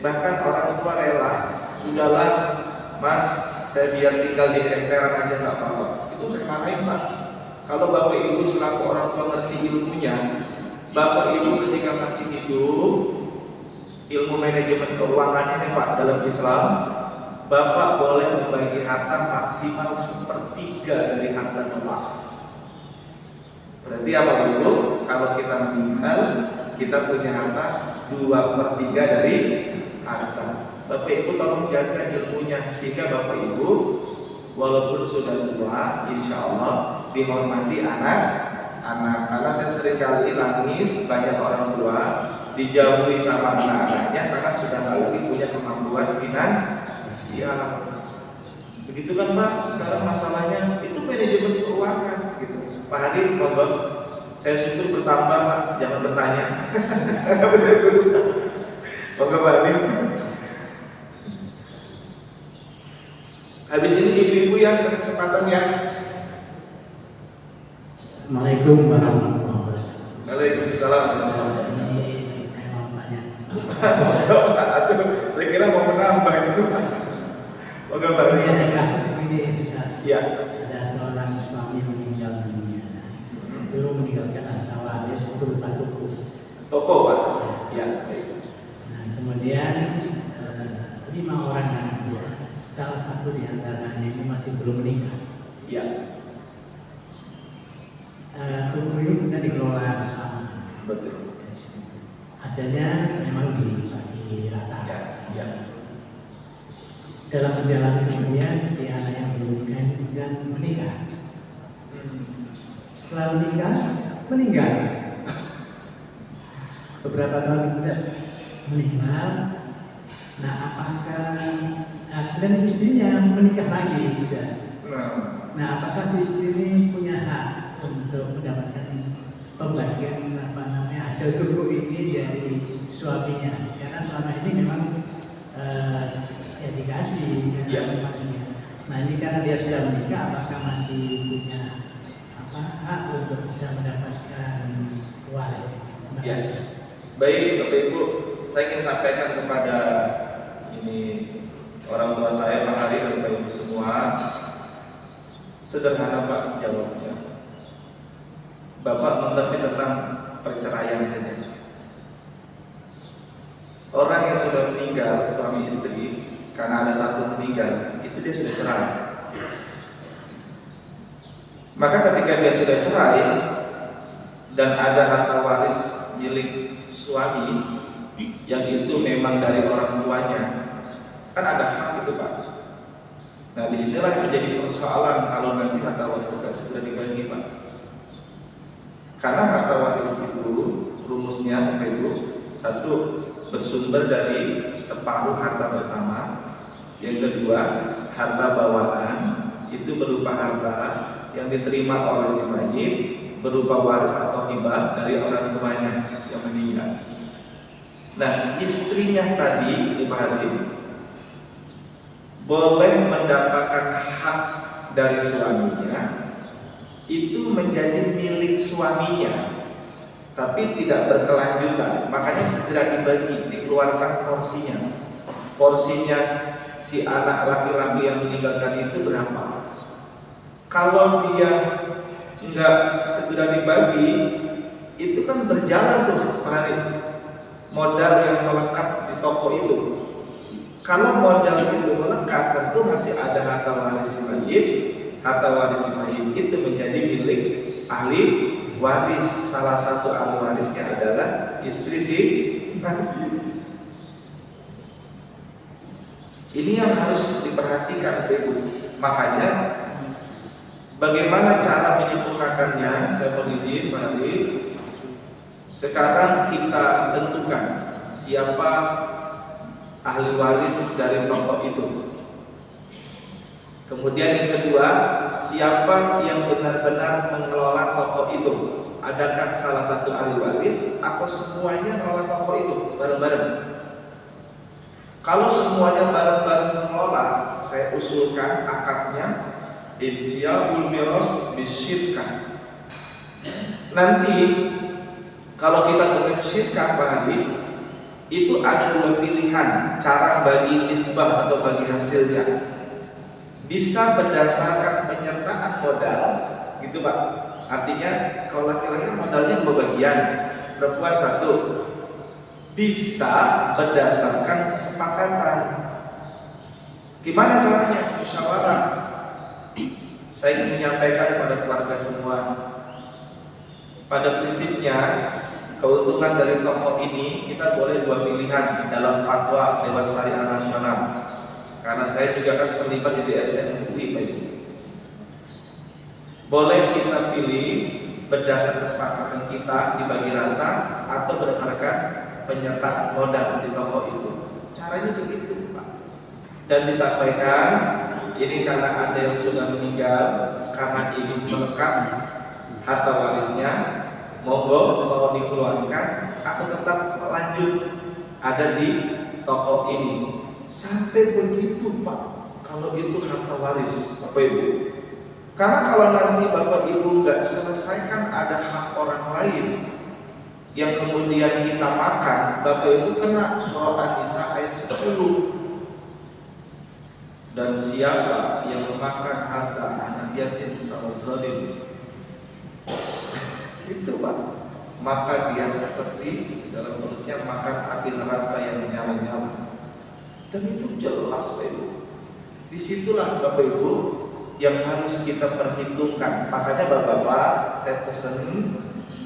Bahkan orang tua rela, sudahlah Mas, saya biar tinggal di emperan aja nggak apa-apa. Itu saya marahin, Pak. Kalau Bapak Ibu selaku orang tua ngerti ilmunya, Bapak Ibu ketika masih hidup, ilmu manajemen keuangannya nih Pak dalam Islam, Bapak boleh membagi harta maksimal 1/3 dari harta Bapak. Berarti apa Ibu? Kalau kita meninggal, kita punya harta 2/3 dari harta. Bapak Ibu tolong jaga ilmunya, sehingga Bapak Ibu walaupun sudah tua, insya Allah dihormati anak-anak. Karena saya seringkali nangis banyak orang tua dijauhi sama anak-anaknya karena sudah nggak lagi punya kemampuan finansial. Begitu kan Pak, sekarang masalahnya itu manajemen keuangan gitu. Pak Hadi, monggo. Saya syukur bertambah Pak, jangan bertanya. Monggo Pak Hadi. Habis ini ibu-ibu ya kasih kesempatan ya. Assalamualaikum warahmatullahi wabarakatuh. Waalaikumsalam. Ini saya mau tanya. Aduh, saya kira mau menambah itu Pak. Monggo Pak Hadi. Ini ada kasus ini, Ustaz. Iya. Ada seorang suami meninggal dunia. Dulu meninggalkan harta waris berupa Toko Pak. Iya. Baik. Nah, kemudian 5 orang anak buah. Salah satu di antaranya ini masih belum menikah. Iya. Tubuh ini kemudian dikelola bersama. Betul. Hasilnya memang dibagi rata. Ya. Ya. Dalam perjalanan kemudian si anak yang belum menikah ini kemudian menikah. Setelah menikah meninggal. Beberapa tahun kemudian meninggal. Nah, kemudian istrinya menikah lagi sudah. Nah, apakah si istri ini punya hak untuk mendapatkan pembagian hasil tubuh ini dari suaminya? Karena selama ini memang ya dikasih Ya. Nah, ini karena dia sudah menikah, apakah masih punya hak untuk bisa mendapatkan waris? Ya. Baik Bapak Ibu, saya ingin sampaikan kepada ini orang tua saya, Pak Hari dan Bapak Ibu semua. Sederhana Pak jawabnya. Bapak mengerti tentang perceraian saja. Orang yang sudah meninggal, suami istri, karena ada satu meninggal, itu dia sudah cerai. Maka ketika dia sudah cerai dan ada harta waris milik suami yang itu memang dari orang tuanya, kan ada hak itu Pak. Nah disinilah yang menjadi persoalan kalau nanti harta waris itu gak segera dibagi Pak. Karena harta waris itu rumusnya Bapak Ibu, satu bersumber dari separuh harta bersama, yang kedua harta bawaan itu berupa harta yang diterima oleh si mayit berupa waris atau hibah dari orang tuanya yang meninggal. Nah istrinya tadi Pak Hari boleh mendapatkan hak dari suaminya itu menjadi milik suaminya, tapi tidak berkelanjutan. Makanya segera dibagi, dikeluarkan porsinya. Porsinya si anak laki-laki yang meninggalkan itu berapa? Kalau dia nggak segera dibagi, itu kan berjalan tuh Pak Hari, modal yang melekat di toko itu. Kalau modal itu melekat, tentu masih ada harta waris si mayit. Harta waris si mayit itu menjadi milik ahli waris. Salah satu ahli warisnya adalah istri si mayit. Ini yang harus diperhatikan Ibu. Makanya bagaimana cara menyempurnakannya? Saya mohon izin Pak Hari. Sekarang kita tentukan siapa ahli waris dari toko itu. Kemudian yang kedua, siapa yang benar-benar mengelola toko itu? Adakah salah satu ahli waris atau semuanya mengelola toko itu bareng-bareng? Kalau semuanya bareng-bareng mengelola, saya usulkan akadnya insya'ul miras bisyirkah. Nanti kalau kita dengan syirkah Pak Hadi, itu ada dua pilihan cara bagi nisbah atau bagi hasilnya. Bisa berdasarkan penyertaan modal, gitu Pak. Artinya kalau laki-laki modalnya 2 bagian, perempuan 1. Bisa berdasarkan kesepakatan. Gimana caranya? Musyawarah. Saya ingin menyampaikan kepada keluarga semua. Pada prinsipnya keuntungan dari toko ini kita boleh 2 pilihan dalam fatwa Dewan Syariah Nasional. Karena saya juga kan terlibat di DSN MUI Pak Ibu. Boleh kita pilih berdasarkan kesepakatan kita dibagi rata atau berdasarkan penyertaan modal di toko itu. Caranya begitu, Pak. Dan disampaikan ini karena ada yang sudah meninggal, karena ini melekat harta warisnya, monggo mau dikeluarkan atau tetap lanjut ada di toko ini. Sampai begitu, Pak. Kalau itu harta waris, Bapak Ibu. Karena kalau nanti Bapak Ibu nggak selesaikan ada hak orang lain yang kemudian kita makan, Bapak Ibu kena surah An-Nisa ayat 10. Dan siapa yang memakan harta anak yatim sama zalim, itu Pak, maka dia seperti dalam perutnya makan api neraka yang menyala-nyala. Dan itu jelas Bapak Ibu. Disitulah Bapak Ibu yang harus kita perhitungkan. Makanya Bapak-bapak, saya pesan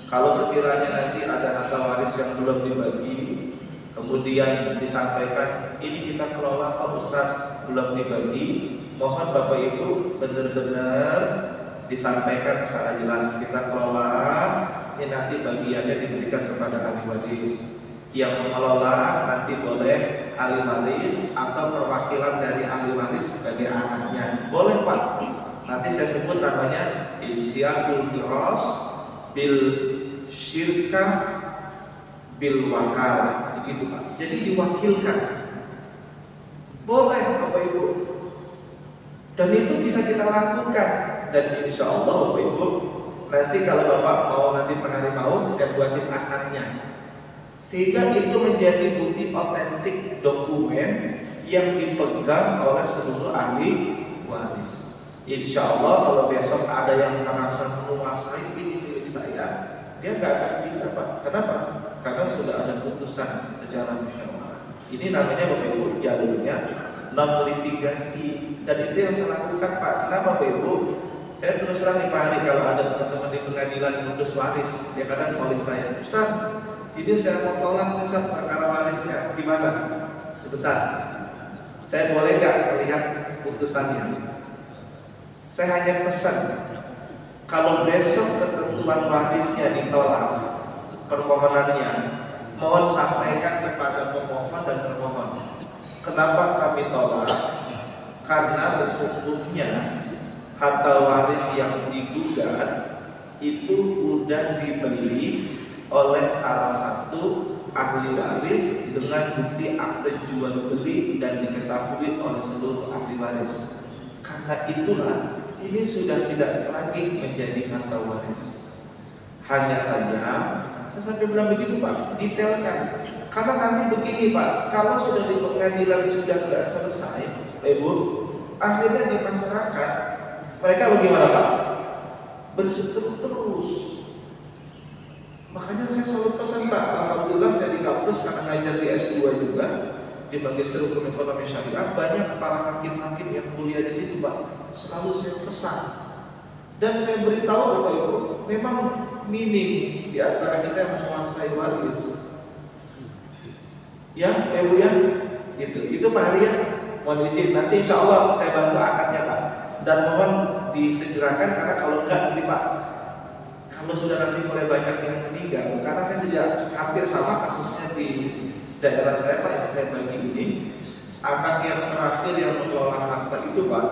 kalau sekiranya nanti ada harta waris yang belum dibagi, kemudian disampaikan ini kita kelola Pak Ustadz belum dibagi, mohon Bapak Ibu benar-benar disampaikan secara jelas. Kita kelola, ini nanti bagiannya diberikan kepada ahli waris. Yang mengelola nanti boleh ahli waris atau perwakilan dari ahli waris sebagai anaknya. Boleh Pak. Nanti saya sebut namanya insya'ul miras bil syirkah bil wakalah, begitu Pak. Jadi diwakilkan. Boleh Bapak Ibu. Dan itu bisa kita lakukan. Dan insya Allah Bapak Ibu, nanti kalau Bapak mau nanti penghari mau, saya buatin akadnya. Sehingga itu menjadi bukti otentik dokumen yang dipegang oleh seluruh ahli waris. Insya Allah kalau besok ada yang merasa menguasai ini milik saya, dia nggak akan bisa Pak. Kenapa? Karena sudah ada putusan secara musyawarah. Ini namanya Bapak Ibu jalurnya non litigasi, dan itu yang saya lakukan Pak. Kenapa Bapak Ibu? Saya terus terang nih Pak Hari, kalau ada teman-teman di pengadilan putus waris, dia kadang calling saya, Ustaz, ini saya mau tolak Ustaz perkara warisnya, gimana? Sebentar, saya boleh nggak melihat putusannya? Saya hanya pesan, kalau besok ketentuan warisnya ditolak, permohonannya, mohon sampaikan kepada pemohon dan termohon. Kenapa kami tolak? Karena sesungguhnya harta waris yang digugat itu sudah dibeli oleh salah satu ahli waris dengan bukti akte jual beli dan diketahui oleh seluruh ahli waris. Karena itulah ini sudah tidak lagi menjadi harta waris. Hanya saja saya sampai bilang begitu Pak, detailkan. Karena nanti begini Pak, kalau sudah di pengadilan sudah nggak selesai, Ibu, akhirnya di masyarakat mereka bagaimana Pak? Berseteru terus. Makanya saya selalu pesan Pak, alhamdulillah saya di kampus karena ngajar di S2 juga di Magister Hukum Ekonomi Syariah, banyak para hakim-hakim yang kuliah di situ Pak. Selalu saya pesan dan saya beritahu Bapak Ibu, memang minim di antara kita yang menguasai waris. Ya, Ibu ya, gitu. Itu Pak Hari ya. Mohon izin, nanti insya Allah saya bantu akadnya Pak. Dan mohon disegerakan karena kalau enggak nanti Pak, kalau sudah nanti mulai banyak yang meninggal, karena saya sudah hampir sama kasusnya di daerah saya Pak yang saya bagi ini, anak yang terakhir yang mengelola harta itu Pak,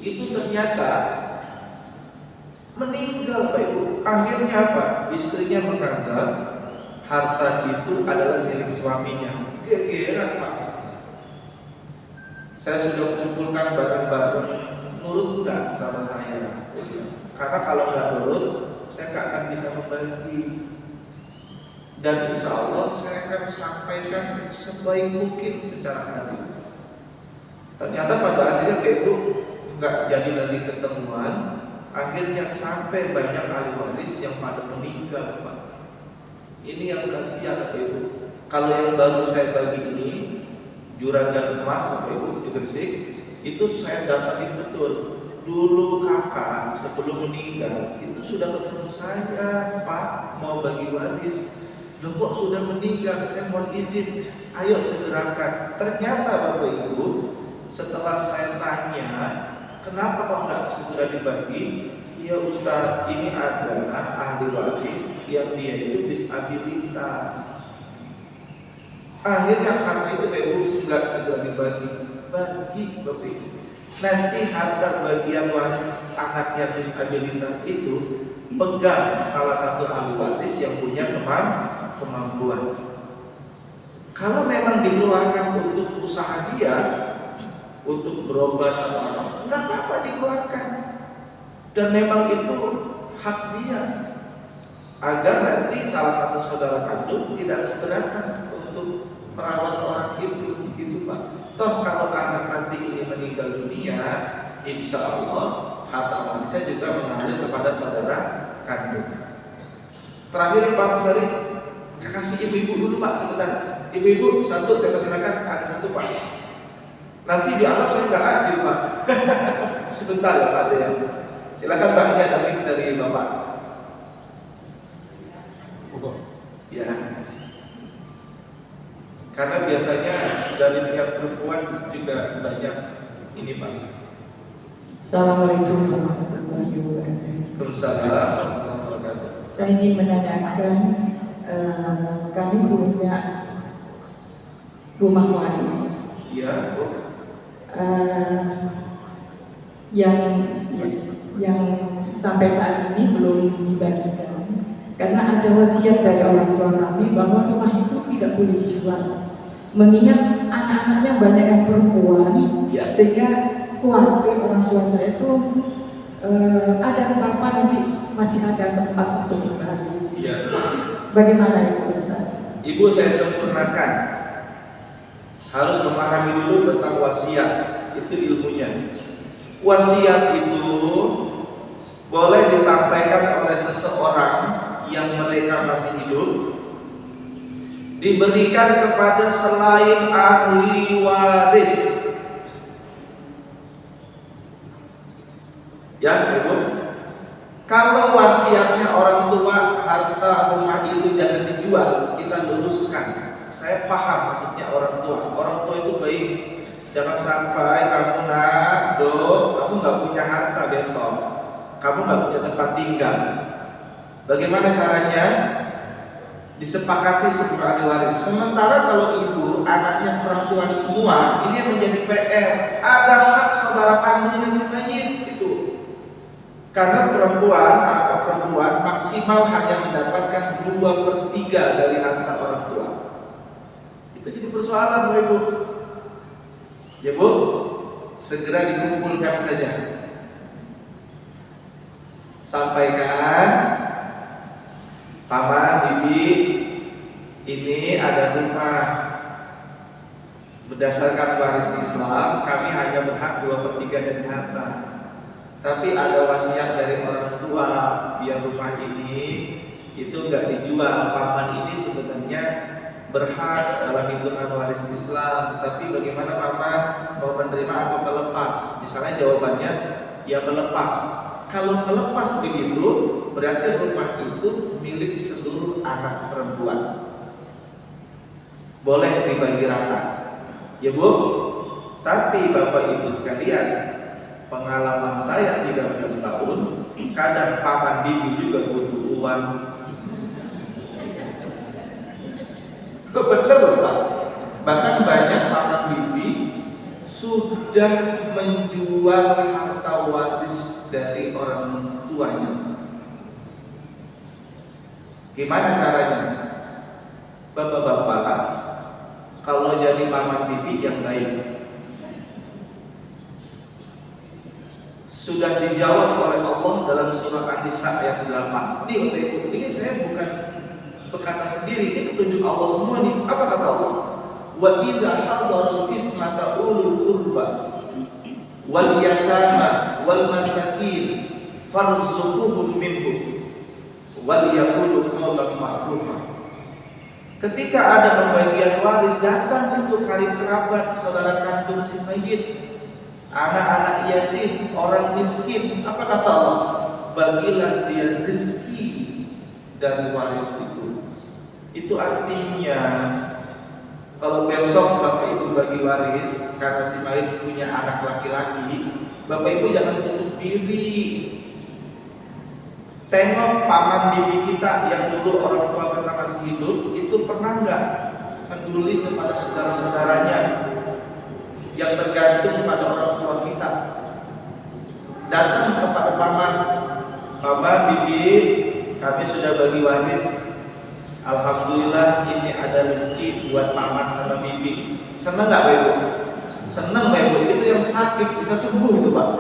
itu ternyata meninggal Pak Ibu. Akhirnya apa? Istrinya menganggap harta itu adalah milik suaminya. Gegeran Pak. Saya sudah kumpulkan barang-barang, nurut nggak sama saya? Karena kalau nggak nurut, saya nggak akan bisa membagi. Dan insya Allah saya akan sampaikan sebaik mungkin secara adil. Ternyata pada akhirnya Ibu nggak jadi lagi ketemuan. Akhirnya sampai banyak ahli waris yang pada meninggal Pak. Ini yang kasihan Ibu. Kalau yang baru saya bagi ini Juragan Emas Bapak Ibu di Gresik, itu saya datangin betul. Dulu kakak sebelum meninggal itu sudah ketemu saya Pak, mau bagi waris. Loh kok sudah meninggal, saya mohon izin, ayo segerakan. Ternyata Bapak Ibu, setelah saya tanya kenapa kok nggak segera dibagi, Ya Ustaz, ini adalah ahli waris yang dia itu disabilitas. Akhirnya karena itu Bapak Ibu nggak segera dibagi, bagi Bapak Ibu. Nanti harta bagian waris anaknya disabilitas itu pegang salah satu ahli waris yang punya kemampuan. Kalau memang dikeluarkan untuk usaha dia, untuk berobat atau apa, nggak apa-apa dikeluarkan. Dan memang itu hak dia, agar nanti salah satu saudara kandung tidak keberatan untuk merawat orang itu, gitu Pak. Toh kalau anak nanti ini meninggal dunia, insya Allah harta warisnya juga mengalir kepada saudara kandung. Terakhir Pak Mufari, kasih ibu-ibu dulu Pak sebentar. Ibu-ibu satu saya persilakan, ada satu Pak. Nanti dianggap saya nggak adil Pak. Sebentar ya Pak ya. Silakan Pak, ini ada mic dari Bapak. Ya. Karena biasanya dari pihak perempuan juga banyak ini Pak. Assalamualaikum warahmatullahi wabarakatuh. Waalaikumsalam. Saya ingin menanyakan, kami punya rumah waris Iya, Bu. yang sampai saat ini belum dibagikan karena ada wasiat dari orang tua kami bahwa rumah itu tidak boleh dijual, mengingat anak-anaknya banyak yang perempuan, Ya. sehingga khawatir orang tua saya itu ada apa-apa nanti masih ada tempat untuk berbagi. Iya. Bagaimana itu Ustaz? Ibu saya sempurnakan. Harus memahami dulu tentang wasiat. Itu ilmunya. Wasiat itu boleh disampaikan oleh seseorang yang mereka masih hidup, diberikan kepada selain ahli waris. Ya, Ibu. Kalau wasiatnya orang tua harta rumah itu jangan dijual, kita luruskan. Saya paham maksudnya orang tua. Orang tua itu baik. Jangan sampai kamu kamu nggak punya harta besok, kamu nggak punya tempat tinggal. Bagaimana caranya? Disepakati semua ahli waris. Sementara kalau ibu anaknya perempuan semua, ini yang menjadi PR. Ada hak saudara kandungnya si mayit itu. Karena anak perempuan maksimal hanya mendapatkan 2/3 dari harta orang tua. Itu jadi persoalan Bu Ibu. Ya Bu, segera dikumpulkan saja. Sampaikan, Paman, Bibi, ini ada rumah. Berdasarkan waris Islam, kami hanya berhak 2/3 dari harta. Tapi ada wasiat dari orang tua biar rumah ini itu nggak dijual. Paman ini sebenarnya berhak dalam hitungan waris Islam. Tapi bagaimana Paman mau menerima apa melepas? Misalnya jawabannya ya melepas. Kalau melepas begitu berarti rumah itu milik seluruh anak perempuan. Boleh dibagi rata. Ya Bu. Tapi Bapak Ibu sekalian, pengalaman saya 13 tahun, kadang paman bibi juga butuh uang. Bener loh Pak. Bahkan banyak paman bibi sudah menjual harta waris dari orang tuanya. Gimana caranya? Bapak-bapak, kalau jadi paman bibi yang baik, sudah dijawab oleh Allah dalam surah An-Nisa ayat 8. Ini Bapak Ibu, ini saya bukan berkata sendiri, ini petunjuk Allah semua nih. Apa kata Allah? Wa idza hadaral qismata ulul qurba wal yatama wal masakin farzuquhum minhu wal yaqulu qawlan ma'rufa. Ketika ada pembagian waris, datang untuk karib kerabat, saudara kandung si mayit, anak-anak yatim, orang miskin. Apa kata Allah? Bagilah dia rezeki dari waris itu. Itu artinya kalau besok Bapak Ibu bagi waris karena si mayit punya anak laki-laki, Bapak Ibu jangan tutup diri. tengok paman bibi kita yang dulu orang tua kita masih hidup, itu pernah nggak peduli kepada saudara-saudaranya yang bergantung pada orang tua kita? Datang kepada paman, paman bibi, kami sudah bagi waris. Alhamdulillah ini ada rezeki buat paman sama bibi. Senang nggak Pak Ibu? Senang Pak Ibu. Itu yang sakit bisa sembuh itu Pak.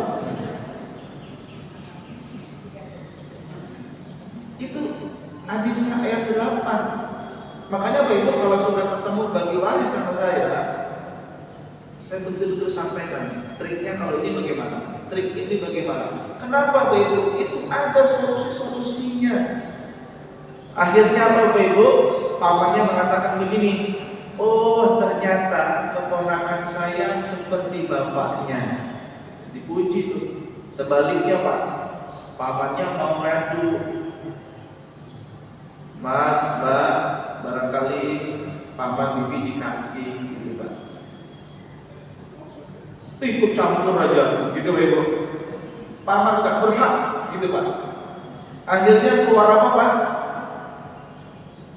Itu Hadis ayat 8. Makanya Pak Ibu kalau sudah ketemu bagi waris sama saya betul-betul sampaikan triknya. Kalau ini bagaimana? Trik ini bagaimana? Kenapa Pak Ibu? Itu ada solusi-solusinya. Akhirnya apa Pak Ibu? Pamannya mengatakan begini, oh ternyata keponakan saya seperti bapaknya. Dipuji tuh. Sebaliknya Pak, pamannya mau ngadu, Mas, Mbak, barangkali paman bibi dikasih gitu Pak. Ikut campur aja gitu Pak Ibu. Paman gak berhak gitu Pak. Akhirnya keluar apa Pak?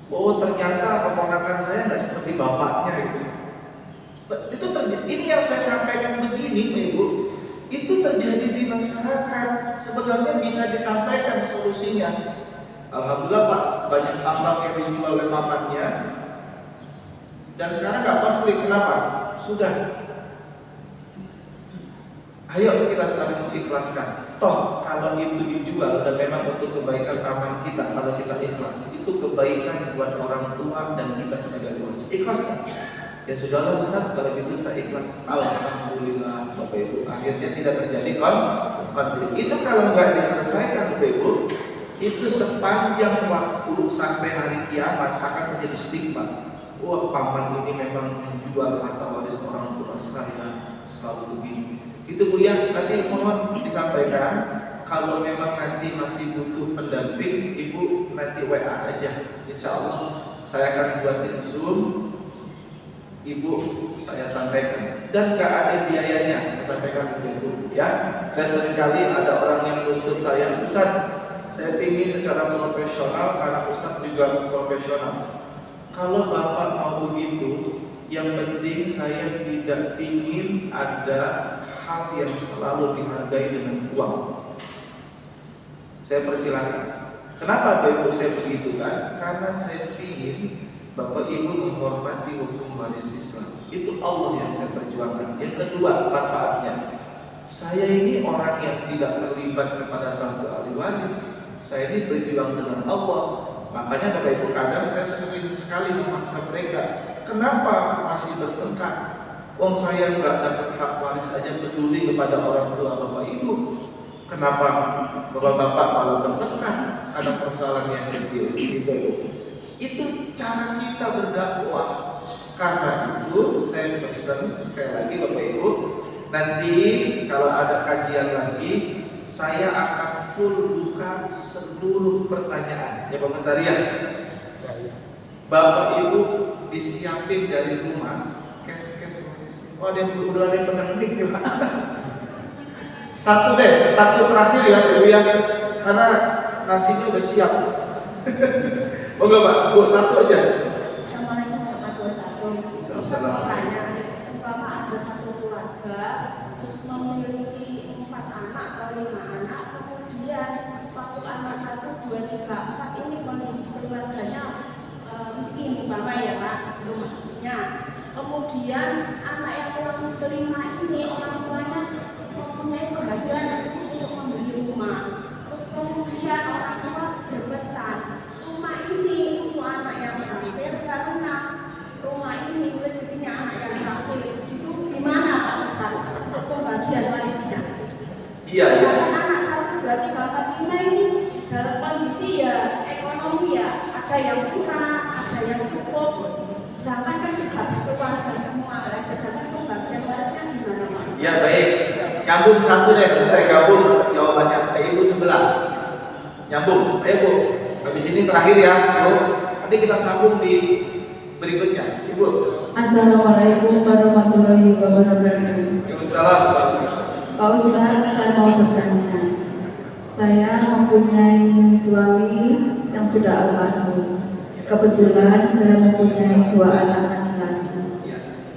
Oh ternyata keponakan saya nggak seperti bapaknya itu. Itu terjadi. Ini yang saya sampaikan begini, Ibu. Itu terjadi di masyarakat. Sebenarnya bisa disampaikan solusinya. Alhamdulillah Pak, banyak tambak yang dijual oleh pamannya. Dan sekarang nggak konflik. Kenapa? Sudah. Ayo kita saling mengikhlaskan. Toh kalau itu dijual dan memang untuk kebaikan paman kita, kalau kita ikhlas, itu kebaikan buat orang tua dan kita sebagai keluarga. Ikhlas kan? Ya sudahlah Ustaz, kalau gitu saya ikhlas. Alhamdulillah Bapak Ibu. Akhirnya tidak terjadi konflik. Itu kalau nggak diselesaikan Bapak Ibu, itu sepanjang waktu sampai hari kiamat akan terjadi stigma. Wah paman ini memang menjual harta waris orang tua saya, selalu begini. Itu Bu ya, nanti mohon disampaikan. Kalau memang nanti masih butuh pendamping, Ibu nanti WA aja. Insya Allah saya akan buatin Zoom, Ibu saya sampaikan. Dan gak ada biayanya, saya sampaikan ke Ibu ya. Saya seringkali ada orang yang nuntut saya, Ustaz, saya ingin secara profesional karena Ustaz juga profesional. Kalau Bapak mau begitu, yang penting saya tidak ingin ada hal yang selalu dihargai dengan uang. Saya persilakan. Kenapa Bapak Ibu saya begitu kan? Karena saya ingin Bapak Ibu menghormati hukum waris Islam. Itu Allah yang saya perjuangkan. Yang kedua, manfaatnya. Saya ini orang yang tidak terlibat kepada satu ahli waris. Saya ini berjuang dengan Allah. Makanya Bapak Ibu kadang saya sering sekali memaksa mereka. Kenapa masih bertengkar? Wong saya nggak dapat hak waris aja peduli kepada orang tua Bapak Ibu. Kenapa Bapak-bapak malah bertengkar karena persoalan yang kecil gitu? Itu cara kita berdakwah. Karena itu saya pesan sekali lagi Bapak Ibu, nanti kalau ada kajian lagi, saya akan full buka seluruh pertanyaan. Ya Pak ya. Bapak Ibu disiapin dari rumah cash. Oh ada yang udah ada yang pegang mic ya Pak. Satu terakhir ya Ibu ya, karena nasinya udah siap. Moga Pak, Bu satu aja. Assalamualaikum warahmatullahi wabarakatuh. Saya bertanya, umpama ada satu keluarga terus memiliki 4 anak atau 5 anak, kemudian waktu anak 1, 2, 3, 4 ini kondisi keluarganya miskin umpama ya Pak, rumahnya. Kemudian anak yang orang kelima ini orang tuanya mempunyai penghasilan yang cukup untuk membeli rumah. Terus kemudian orang tua berpesan, rumah ini untuk anak yang terakhir karena rumah ini rezekinya anak yang terakhir. Itu gimana Pak Ustaz untuk pembagian warisnya? Iya. Anak 1, 2, 3, 4, 5 ini dalam kondisi ya ekonomi ya ada yang kurang, ada yang cukup. Sedangkan kan sudah berkeluarga semua. Sedangkan pembagian warisnya gimana Pak? Ya baik. Nyambung satu deh, saya gabung jawabannya ke Ibu sebelah. Nyambung, ayo Bu. Habis ini terakhir ya, Ibu. Nanti kita sambung di berikutnya, Ibu. Assalamualaikum warahmatullahi wabarakatuh. Waalaikumsalam. Pak Ustaz, saya mau bertanya. Saya mempunyai suami yang sudah almarhum. Kebetulan saya mempunyai 2 anak laki-laki.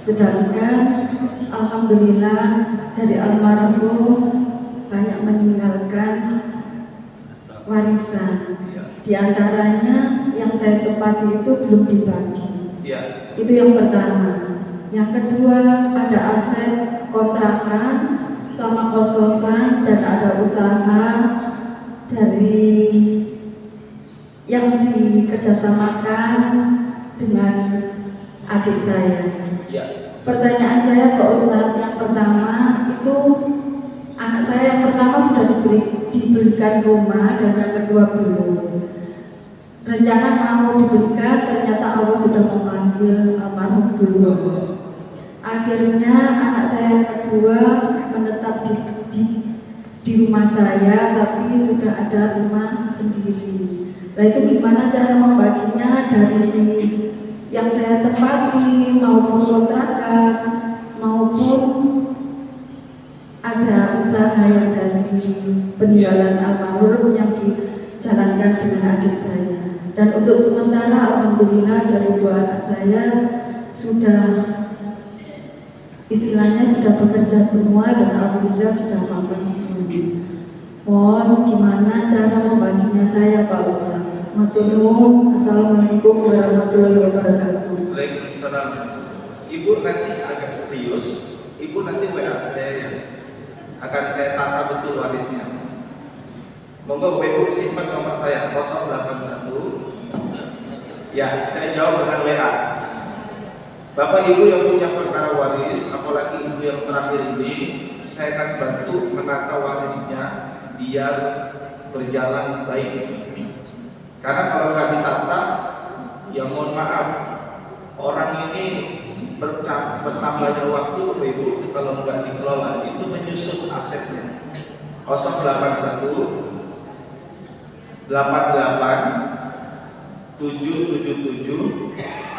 Sedangkan alhamdulillah dari almarhum banyak meninggalkan warisan. Di antaranya yang saya tempati itu belum dibagi. Itu yang pertama. Yang kedua, ada aset kontrakan sama kos-kosan dan ada usaha dari yang dikerjasamakan dengan adik saya. Pertanyaan saya Pak Ustadz, yang pertama itu anak saya yang pertama sudah dibelikan rumah dan yang kedua belum. Rencana mau dibelikan, ternyata Allah sudah memanggil almarhum duluan. Akhirnya anak saya yang kedua menetap di rumah saya, tapi sudah ada rumah sendiri. Nah itu gimana cara membaginya dari yang saya tempati maupun kontrakan maupun ada usaha yang dari peninggalan almarhum yang dijalankan dengan adik saya. Dan untuk sementara alhamdulillah dari 2 anak saya sudah istilahnya sudah bekerja semua dan alhamdulillah sudah makan semuanya. Mohon gimana cara membaginya saya Pak Ustaz? Matur nuwun. Assalamualaikum warahmatullahi wabarakatuh. Waalaikumsalam. Ibu nanti agak serius. Ibu nanti WA saya ya. Akan saya tata betul warisnya. Monggo Bapak Ibu simpan nomor saya 081. Ya, saya jawab dengan WA. Bapak Ibu yang punya perkara waris, apalagi ibu yang terakhir ini, saya akan bantu menata warisnya biar berjalan baik. Karena kalau nggak ditata, ya mohon maaf, orang ini bertambahnya waktu Bapak Ibu itu kalau nggak dikelola itu menyusup asetnya. 081 88 777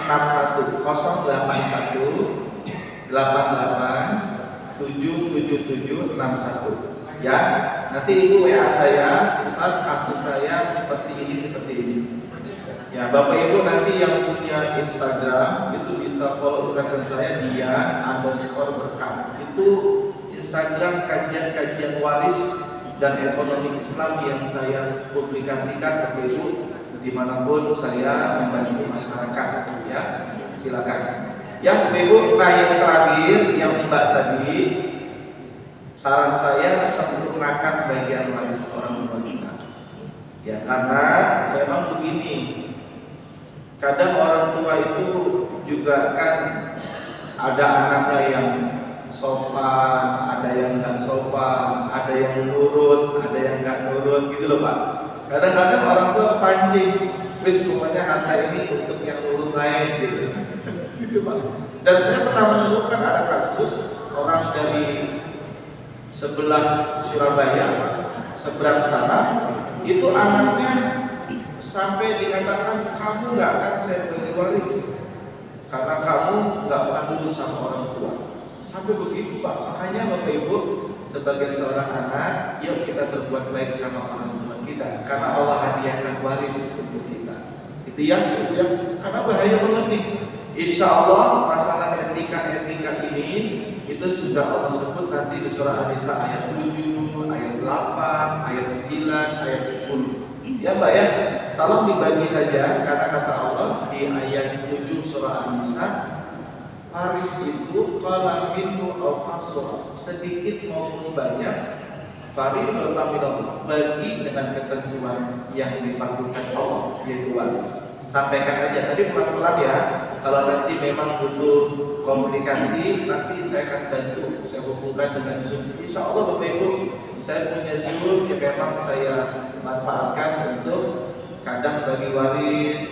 61 081 88 777 61. Ya, nanti Ibu WA saya, Ustaz kasus saya seperti ini. Ya, Bapak Ibu nanti yang punya Instagram itu bisa follow Instagram saya dia_berkah. Itu Instagram kajian waris dan ekonomi Islam yang saya publikasikan Bapak Ibu dimanapun saya membantu masyarakat, ya silakan. Yang Bapak Ibu, nah yang terakhir yang Mbak tadi, saran saya sempurnakan bagian waris orang tua kita. Ya karena memang begini, kadang orang tua itu juga kan ada anaknya yang sopan, ada yang nggak sopan, ada yang nurut, ada yang nggak nurut, gitu loh Pak. Kadang-kadang orang tua pancing, wis pokoknya harta ini untuk yang nurut lain, gitu Pak. Dan saya pernah menemukan ada kasus orang dari sebelah Surabaya, seberang sana, itu anaknya sampai dikatakan kamu nggak akan saya beri waris karena kamu nggak pernah nurut sama orang tua. Sampai begitu Pak. Makanya Bapak Ibu sebagai seorang anak, yuk kita berbuat baik sama orang tua kita karena Allah hadiahkan waris untuk kita. Itu yang karena bahaya banget nih. Insya Allah masalah etika ini itu sudah Allah sebut nanti di surah An-Nisa ayat 7, ayat 8, ayat 9, ayat 10. Ya Mbak ya, tolong dibagi saja karena kata Allah di ayat 7 surah An-Nisa, waris itu kalau minhu au qasra, sedikit maupun banyak, fariidatan minallah, bagi dengan ketentuan yang difardukan Allah, yaitu waris. Sampaikan aja, tadi pelan-pelan ya. Kalau nanti memang butuh komunikasi, nanti saya akan bantu, saya hubungkan dengan Zoom. Insya Allah Bapak Ibu, saya punya Zoom yang memang saya manfaatkan untuk kadang bagi waris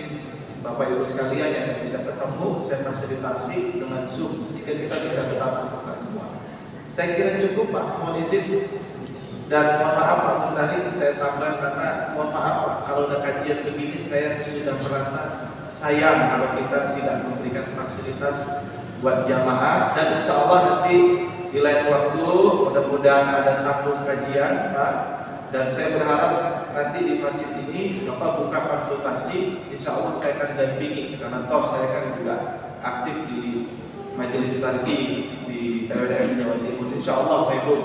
Bapak Ibu sekalian yang bisa ketemu, saya fasilitasi dengan Zoom sehingga kita bisa bertatap muka semua. Saya kira cukup Pak, mohon izin. Dan mohon maaf Pak Mentari, saya tambah karena mohon maaf Pak, kalau udah kajian begini saya sudah merasa sayang kalau kita tidak memberikan fasilitas buat jamaah. Dan insya Allah nanti di lain waktu mudah-mudahan ada satu kajian Pak Dan saya berharap nanti di masjid ini Bapak buka konsultasi, insya Allah saya akan dampingi karena toh saya kan juga aktif di majelis tadi di PWDM Jawa Timur, insya Allah Bapak Ibu.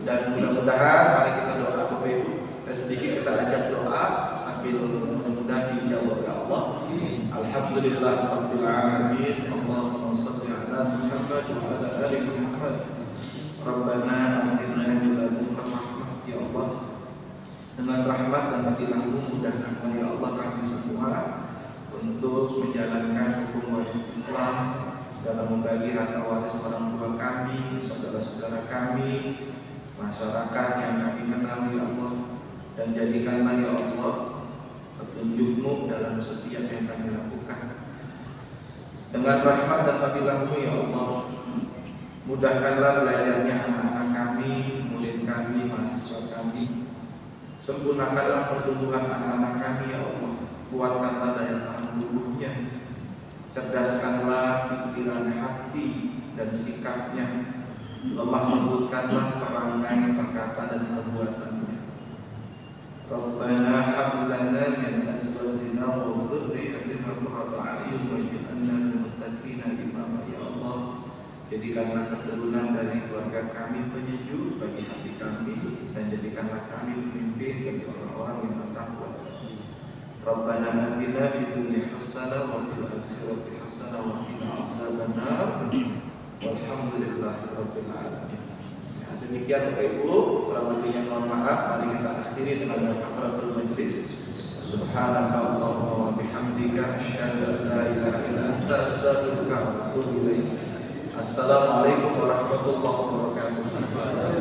Dan mudah-mudahan mari kita doa Bapak Ibu. Saya sedikit kita ajak doa sambil mudah-mudahan dijawab ya Allah. Alhamdulillah Rabbil Alamin. Allahumma shalli ala Muhammad wa ala ali Muhammad. Rabbana atina min ladunka rahmah ya Allah. Dengan rahmat dan fadilah-Mu mudahkanlah ya Allah kami semua untuk menjalankan hukum waris Islam dalam membagi harta waris orang tua kami, saudara-saudara kami, masyarakat yang kami kenal ya Allah, dan jadikanlah ya Allah petunjuk-Mu dalam setiap yang kami lakukan. Dengan rahmat dan fadilah-Mu ya Allah, mudahkanlah belajarnya anak-anak kami, murid kami, mahasiswa kami. Sempurnakanlah pertumbuhan anak-anak kami ya Allah. Kuatkanlah daya tahan tubuhnya. Cerdaskanlah pikiran hati dan sikapnya. Lemah lembutkanlah perangai, perkata dan perbuatannya. Rabbana hab lana min azwajina wa dhurriyyatina qurrata a'yun waj'alna lil muttaqina imama ya Allah. Jadikanlah keturunan dari keluarga kami penyejuk bagi hati kami, dan jadikanlah kami pemimpin bagi orang-orang yang bertakwa. Rabbana atina fid dunya hasanah wa fil akhirati hasanah wa qina azabannar. Walhamdulillahirabbil alamin. Ya, demikian Bapak Ibu, kurang lebihnya mohon maaf. Mari kita akhiri dengan kafaratul majlis. Subhanaka Allahumma wa bihamdika asyhadu an la ilaha illa anta astaghfiruka wa atubu ilaik. Assalamualaikum warahmatullahi wabarakatuh.